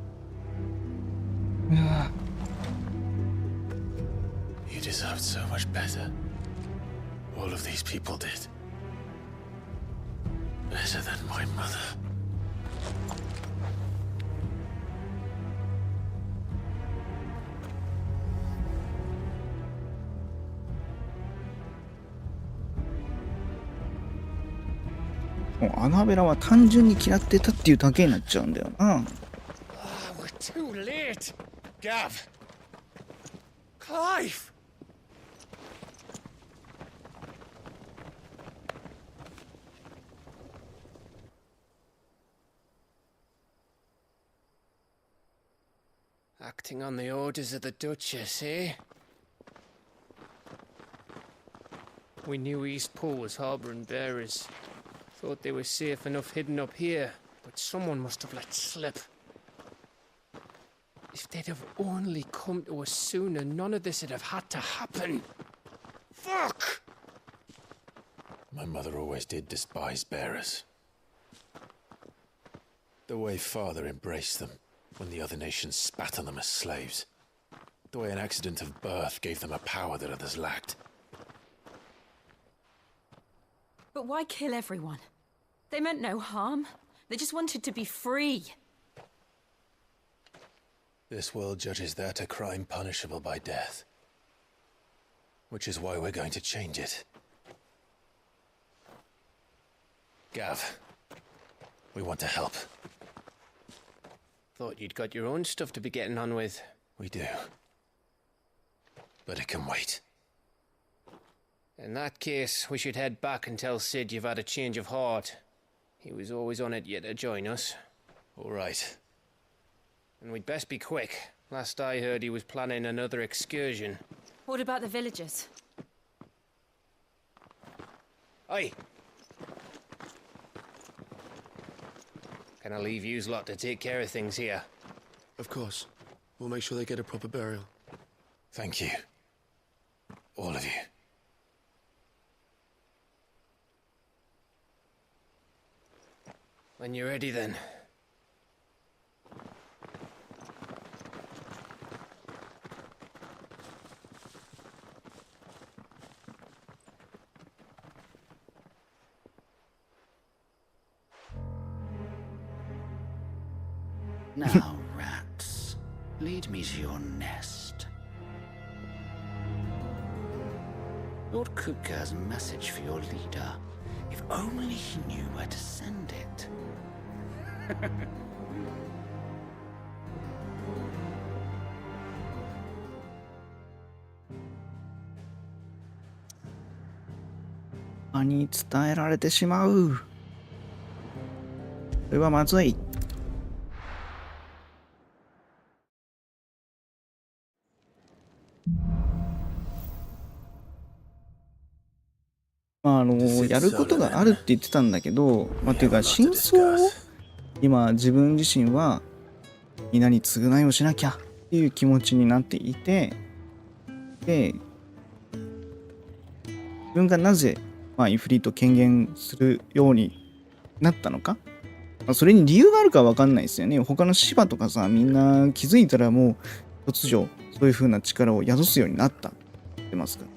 You deserved so much better. All of these people did. Better than my mother.もうアナベラは単純に嫌ってたっていうだけになっちゃうんだよな。We're too late. Gav. Clive. Acting on the orders of the Duchess, eh? We knew Eastpool was harbouring bearers. Thought they were safe enough hidden up here, but someone must have let slip. If they'd have only come to us sooner, none of this would have had to happen. Fuck! My mother always did despise bearers. The way father embraced them when the other nations spat on them as slaves. The way an accident of birth gave them a power that others lacked. But why kill everyone? They meant no harm. They just wanted to be free. This world judges that a crime punishable by death. Which is why we're going to change it. Gav, we want to help. Thought you'd got your own stuff to be getting on with. We do. But it can wait. In that case, we should head back and tell Sid you've had a change of heart. He was always on it yet to join us. All right. And we'd best be quick. Last I heard he was planning another excursion. What about the villagers? Aye. Can I leave yous lot to take care of things here? Of course. We'll make sure they get a proper burial. Thank you. All of you. When you're ready, then. Now, rats, lead me to your nest. Lord Cook has a message for your leader. If only he knew where to send it.に伝えられてしまう。それはまずい。やることがあるって言ってたんだけど、ていうか真相を今自分自身はみんなに償いをしなきゃっていう気持ちになっていて、で自分がなぜイフリート権限するようになったのか、それに理由があるかは分かんないですよね。他の芝とかさ、みんな気づいたらもう突如そういう風な力を宿すようになったって言ってますから。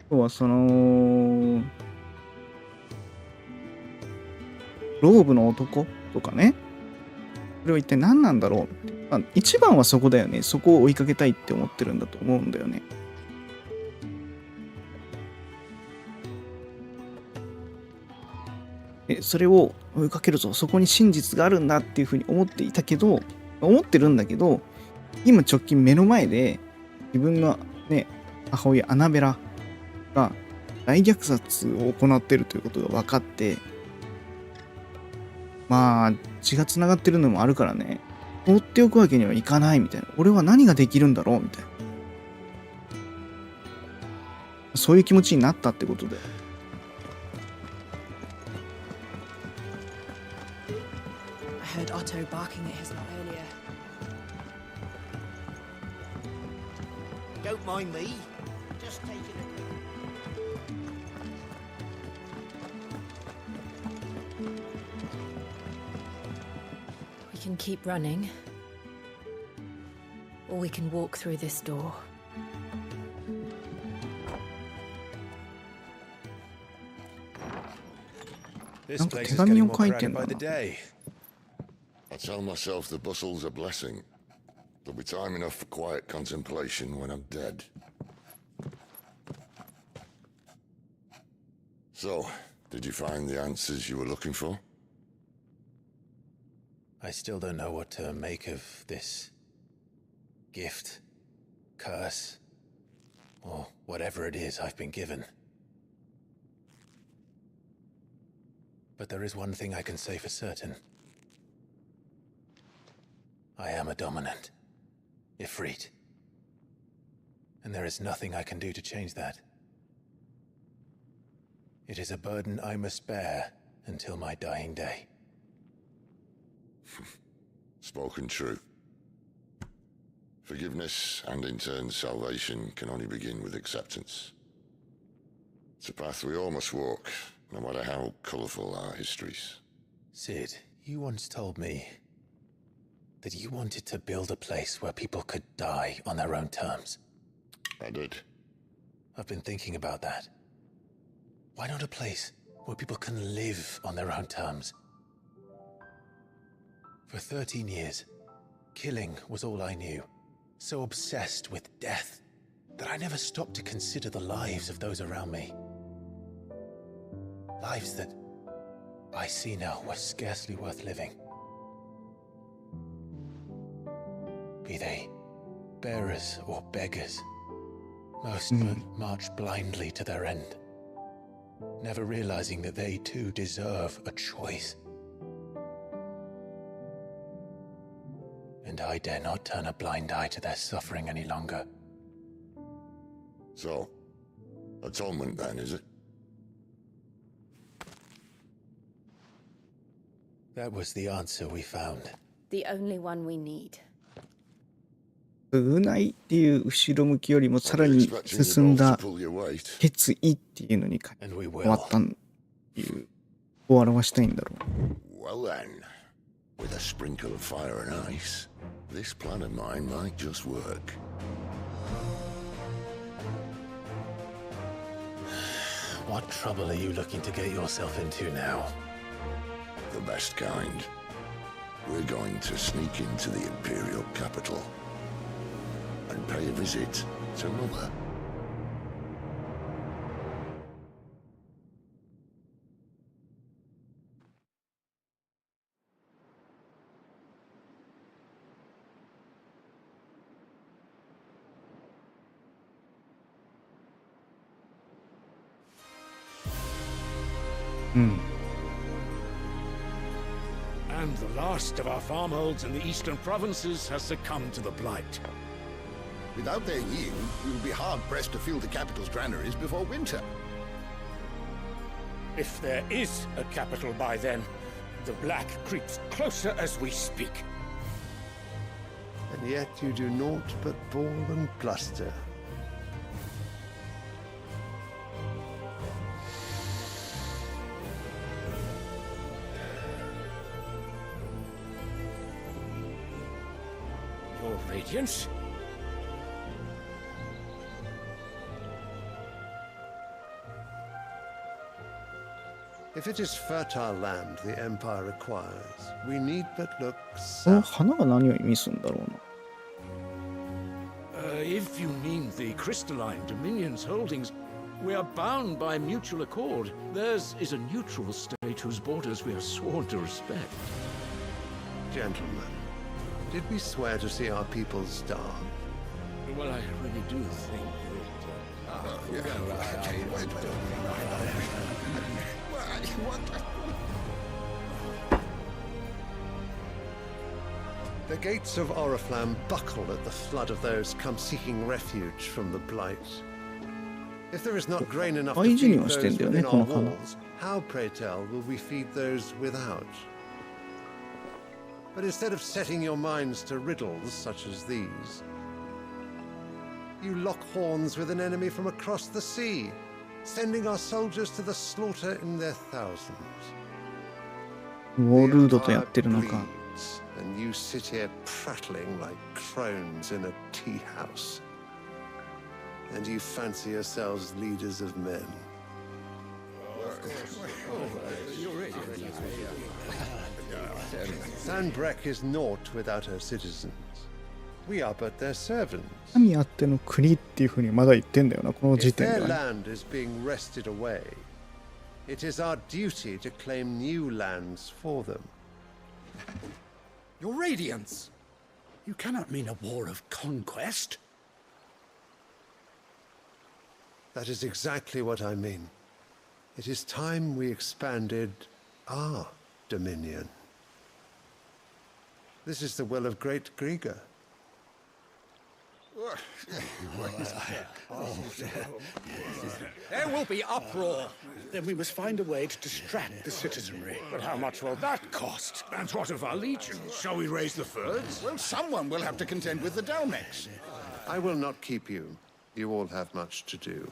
今日はそのローブの男とかね、これは一体何なんだろう。一番はそこだよね。そこを追いかけたいって思ってるんだと思うんだよね。それを追いかけるぞ、そこに真実があるんだっていうふうに思ってるんだけど、今直近目の前で自分のね、母親アナベラが大虐殺を行っているということが分かって、血がつながってるのもあるからね、放っておくわけにはいかないみたいな。俺は何ができるんだろうみたいな、そういう気持ちになったってことで。I heard Otto barking at his lot earlier. Don't mind me. Just taking a We can keep running, or we can walk through this door. This place is getting more crowded by the day. I tell myself the bustle's a blessing. There'll be time enough for quiet contemplation when I'm dead. So, did you find the answers you were looking for? I still don't know what to make of this gift, curse, or whatever it is I've been given. But there is one thing I can say for certain. I am a dominant, Ifrit. And there is nothing I can do to change that. It is a burden I must bear until my dying day. Spoken true. Forgiveness and in turn salvation can only begin with acceptance. It's a path we all must walk, no matter how colourful our histories. Sid, you once told me that you wanted to build a place where people could die on their own terms. I did. I've been thinking about that. Why not a place where people can live on their own terms? For 13 years, killing was all I knew. So obsessed with death that I never stopped to consider the lives of those around me. Lives that I see now were scarcely worth living. Be they bearers or beggars, most march blindly to their end, never realizing that they too deserve a choice. And I dare not turn a blind eye to their suffering any longer. So, atonement then, is it? That was the answer we found. The only one we need. 償いっていう後ろ向きよりもさらに進んだ決意っていうのに変わったっていうを表したいんだろう。Well then, with a sprinkle of fire and ice, this plan of mine might just work. What trouble are you looking to get yourself into now? The best kind. We're going to sneak into the Imperial capital and pay a visit to Mother. And the last of our farmholds in the eastern provinces has succumbed to the blight. Without their yield, we will be hard-pressed to fill the capital's granaries before winter. If there is a capital by then, the black creeps closer as we speak. And yet you do naught but bawl and bluster. Your Radiance? If it is fertile land the Empire requires, we need but look この花が何を意味するんだろうな。If you mean the crystalline Dominion's holdings, we are bound by mutual accord. Theirs is a neutral state whose borders we are sworn to respect. Gentlemen, did we swear to see our people starve? Well, I really do think The gates of Oriflamme buckle at the flood of those come seeking refuge from the blight. If there is not grain enough to feed those within our walls, how, pray tell, will we feed those without? But instead of setting your minds to riddles such as these, you lock horns with an enemy from across the sea, sending our soldiers to the slaughter in their thousands. ウォールードとやってるのか。 And you sit here prattling like crones in a tea house. And you fancy yourselves leaders of men. Sanbreck is naught without her citizens. We are but their servants. 神あっての国っていう風にまだ言ってんだよな、この時 If 点 their では。 land is being wrested away, it is our duty to claim new lands for them. Your Radiance! You cannot mean a war of conquest. That is exactly what I mean. It is time we expanded our dominion. This is the will of great Grieger. There will be uproar. Then we must find a way to distract the citizenry. But how much will that cost? And what of our legions? Shall we raise the furs? Well, someone will have to contend with the Dalmex. I will not keep you. You all have much to do.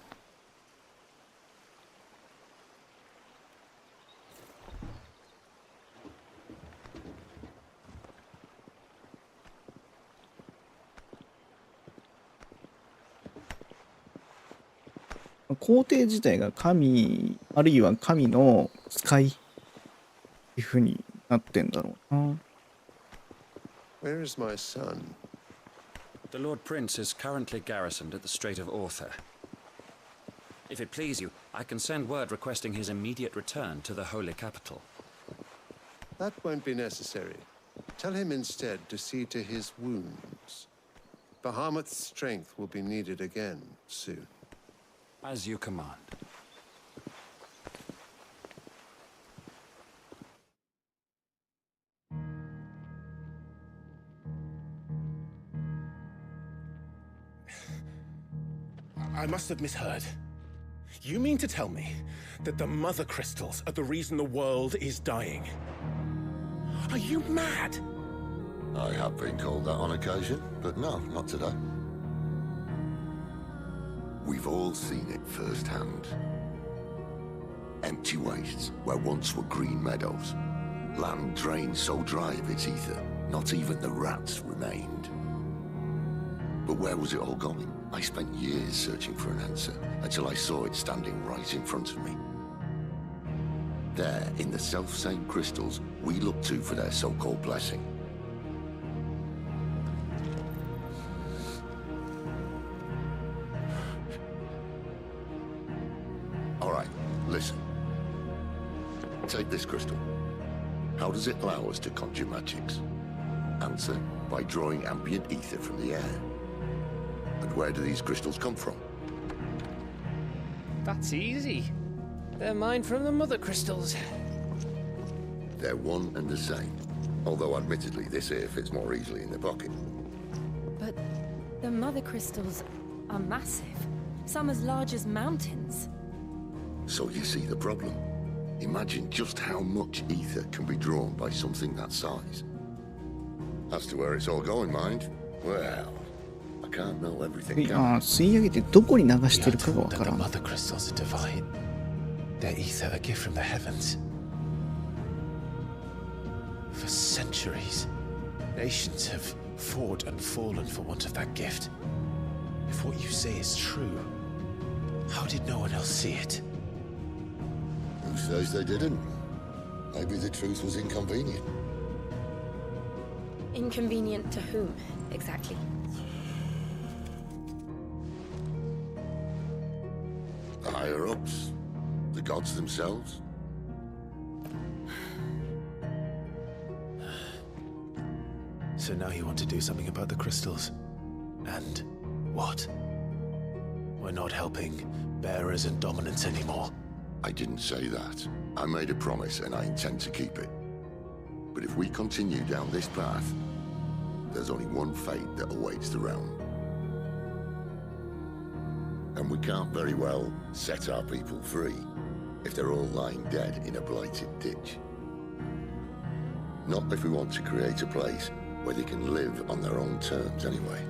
皇帝自体が神あるいは神の使いっていう風になってんだろうな。Where is my son? The Lord Prince is currently garrisoned at the Strait of Arthur. If it please you, I can send word requesting his immediate return to the Holy Capital. That won't be necessary. Tell him instead to see to his wounds. Bahamut's strength will be needed again soon. As you command. I must have misheard. You mean to tell me that the mother crystals are the reason the world is dying? Are you mad? I have been called that on occasion, but no, not today. We've all seen it firsthand. Empty wastes where once were green meadows. Land drained so dry of its ether, not even the rats remained. But where was it all going? I spent years searching for an answer, until I saw it standing right in front of me. There, in the self-same crystals we look to for their so-called blessing. All right, listen. Take this crystal. How does it allow us to conjure magics? Answer, by drawing ambient ether from the air. And where do these crystals come from? That's easy. They're mine from the mother crystals. They're one and the same. Although admittedly this here fits more easily in the pocket. But the mother crystals are massive. Some as large as mountains. So you see the problem. Imagine just how much ether can be drawn by something that size. As to where it's all going, mind? Well, I can't know everything. 吸い上げてどこに流してるかがわからん。 The mother crystals are divine. Their ether a gift from the heavens. For centuries, nations have fought and fallen for want of that gift. If what you say is true, how did no one else see it? Who says they didn't? Maybe the truth was inconvenient. Inconvenient to whom, exactly? The higher-ups? The gods themselves? So now you want to do something about the crystals? And what? We're not helping bearers and dominants anymore. I didn't say that. I made a promise and I intend to keep it. But if we continue down this path, there's only one fate that awaits the realm. And we can't very well set our people free if they're all lying dead in a blighted ditch. Not if we want to create a place where they can live on their own terms anyway.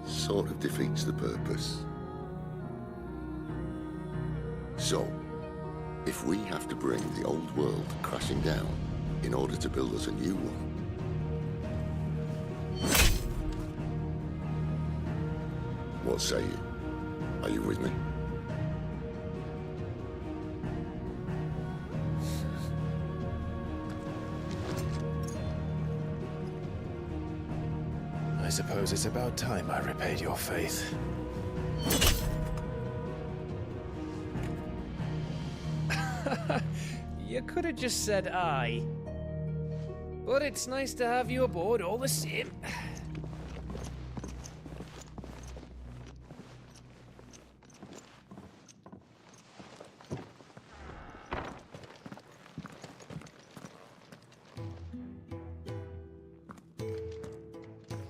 Sort of defeats the purpose. So, if we have to bring the old world crashing down in order to build us a new one, what say you? Are you with me? I suppose it's about time I repaid your faith. You could have just said aye. But it's nice to have you aboard all the same.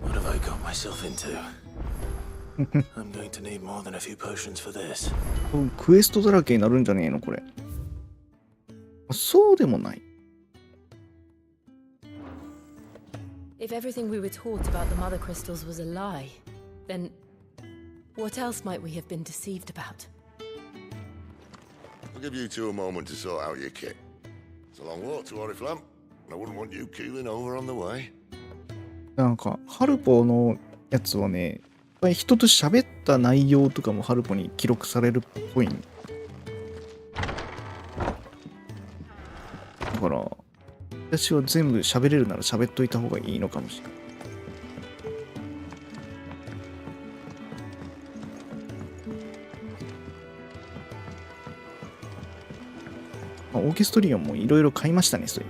What have I got myself into? I'm going to need more than a few potions for this. クエストだらけになるんじゃねえのこれ。そうでもない。If everything we were taught about the mother crystals was a lie, then what else might we have been deceived about? I'll give you two a moment to sort out your kit. It's a long walk to Oriflamme, and I wouldn't want you keeling over on the way. なんかハルポのやつはね、人と喋った内容とかもハルポに記録されるっぽいんだから、私は全部喋れるなら喋っといた方がいいのかもしれない。オーケストリオンもいろいろ買いましたね、それ。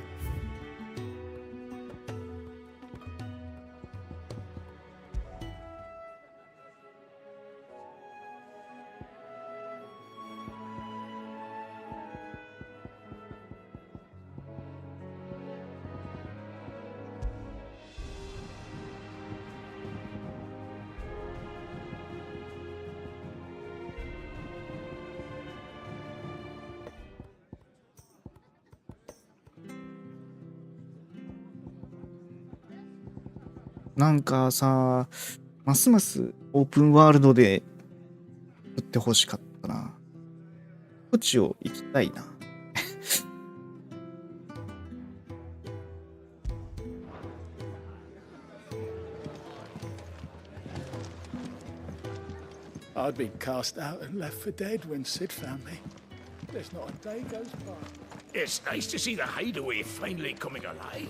なんかさ、ますますオープンワールドで作ってほしかったな。こっちを行きたいな。I'd been cast out and left for dead when Sid found me. There's not a day goes by. It's nice to see the hideaway finally coming alive.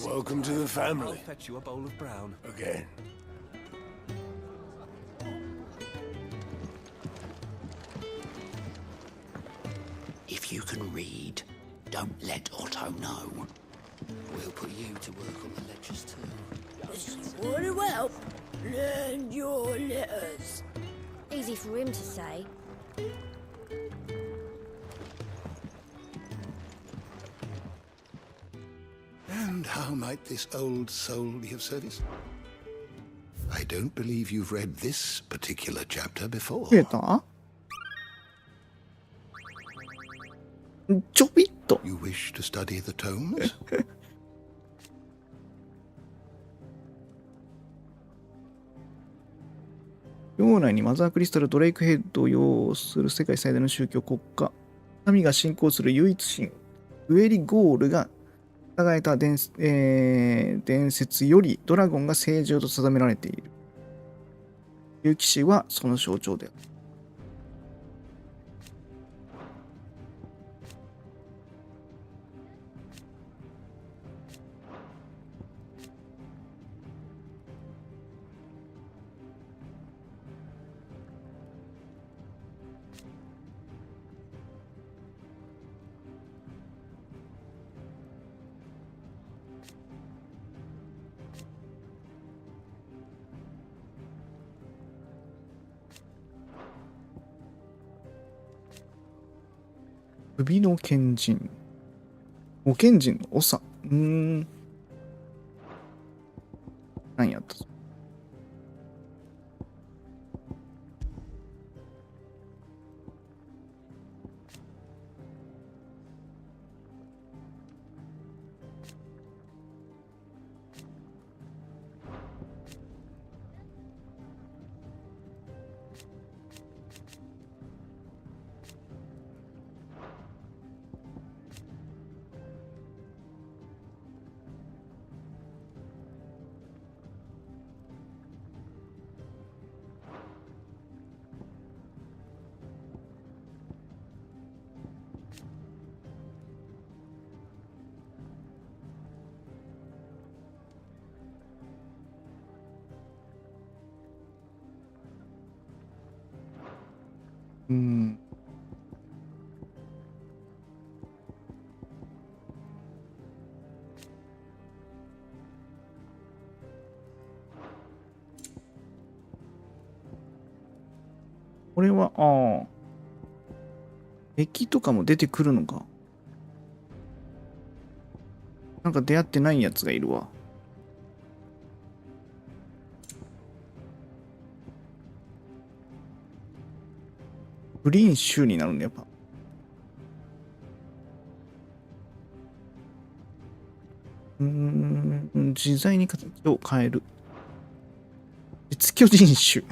Welcome to the family. I'll fetch you a bowl of brown. Again. If you can read, don't let Otto know. We'll put you to work on the ledgers too. Very well. Learn your letters. Easy for him to say. And how might this old soul be of service? I don't believe you've read this particular chapter before. 増えた？ちょびっと。You wish to study the tomes? 領内にマザークリスタル、ドレイクヘッドを擁する世界最大の宗教国家、神が信仰する唯一神、ウエリゴールが従えた伝説よりドラゴンが聖獣と定められている。竜騎士はその象徴である。首の賢人。お賢人の長。何やったぞ。これは、敵とかも出てくるのか。なんか出会ってないやつがいるわ。グリーン州になるんだ、やっぱ。自在に形を変える。実居人種。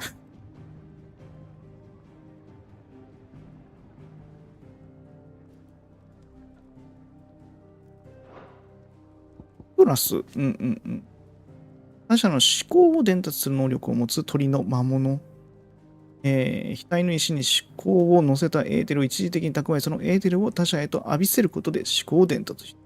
プラス、他者の思考を伝達する能力を持つ鳥の魔物。額の石に思考を乗せたエーテルを一時的に蓄え、そのエーテルを他者へと浴びせることで思考を伝達した。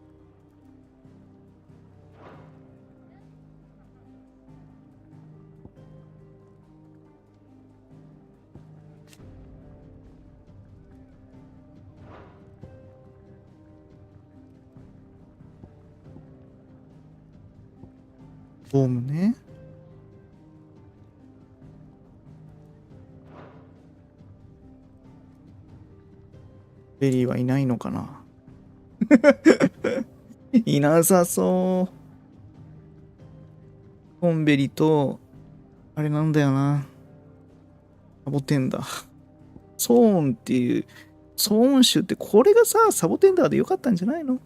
フォームね。ベリーはいないのかな。いなさそう。コンベリと、あれなんだよな。サボテンダー。ソーンっていう、ソーン種ってこれがさ、サボテンダーでよかったんじゃないの？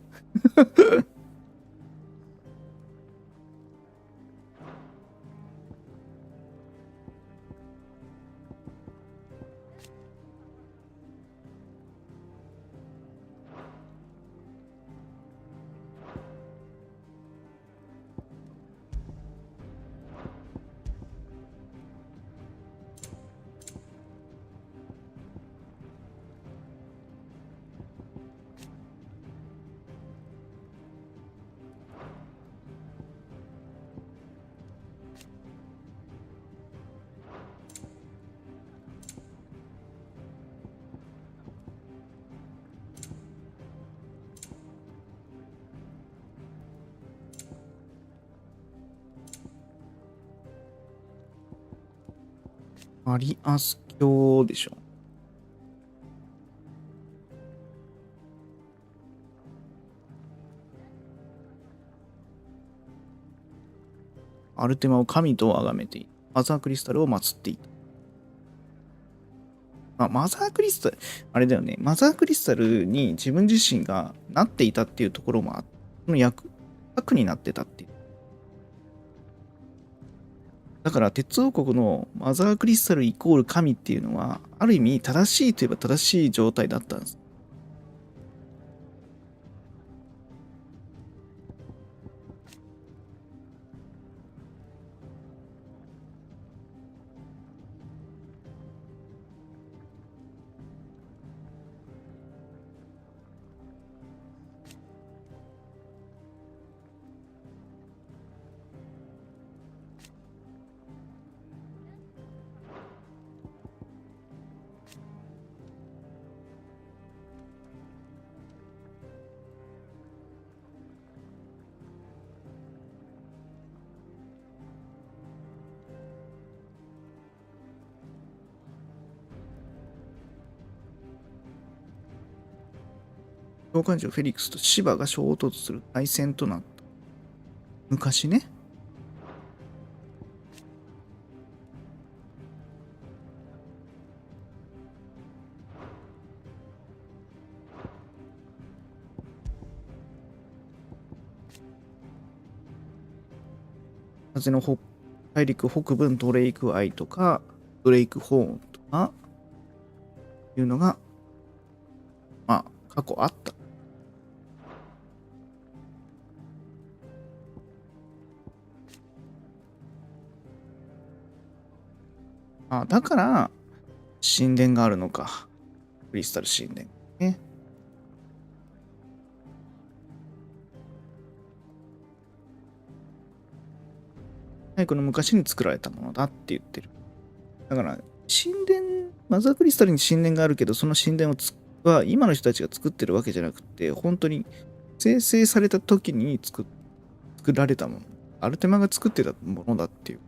マリアス教でしょ。アルテマを神と崇めている。マザークリスタルを祀っていた。マザークリスタル、あれだよね。マザークリスタルに自分自身がなっていたっていうところもその役になってたっていう。だから鉄王国のマザークリスタルイコール神っていうのは、ある意味正しいといえば正しい状態だったんです。召喚獣フェリックスとシバが衝突する対戦となった。昔ね。風の大陸北部のドレイクアイとか、ドレイクホーンとか、いうのが、過去あった。だから、神殿があるのか。クリスタル神殿。ね。この昔に作られたものだって言ってる。だから、神殿、マザークリスタルに神殿があるけど、その神殿は今の人たちが作ってるわけじゃなくて、本当に生成された時に作られたもの。アルテマが作ってたものだっていう。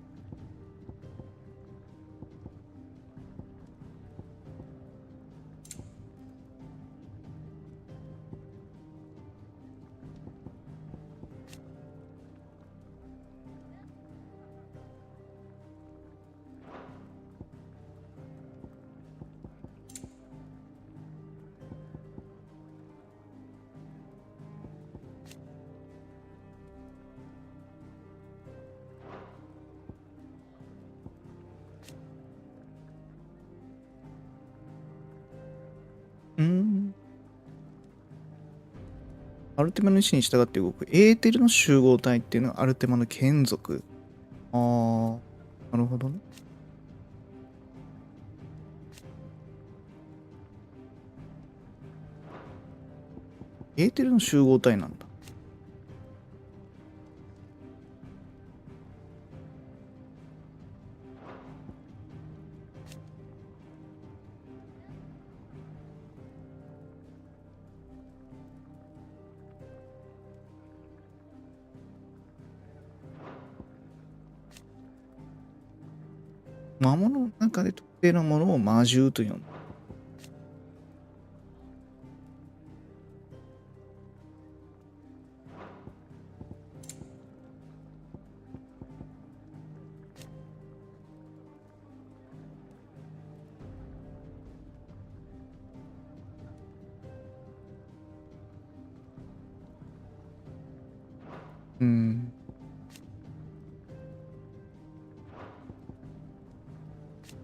アルテマの意思に従って動くエーテルの集合体っていうのはアルテマの眷属。なるほどね。エーテルの集合体なんだ。魔物の中で特定のものを魔獣と呼んだ。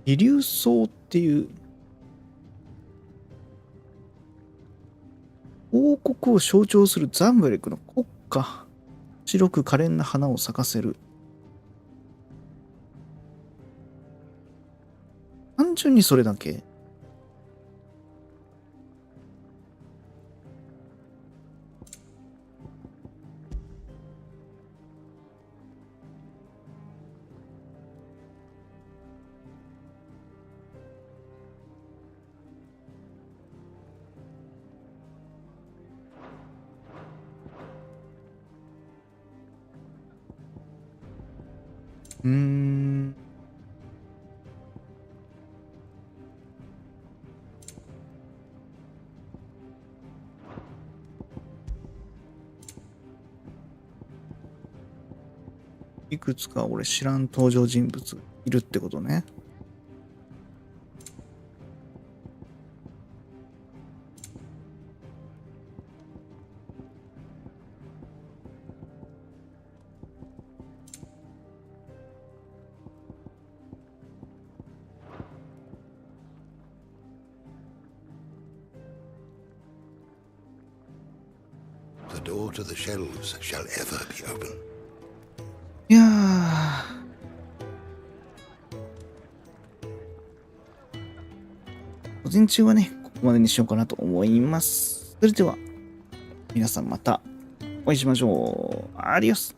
飛竜草っていう王国を象徴するザンブレクの国歌。白く可憐な花を咲かせる。単純にそれだけ。いくつか俺知らん登場人物いるってことね。The door to the shelves shall ever be open. いやー、午前中はね、ここまでにしようかなと思います。それでは、皆さんまたお会いしましょう。アディオス。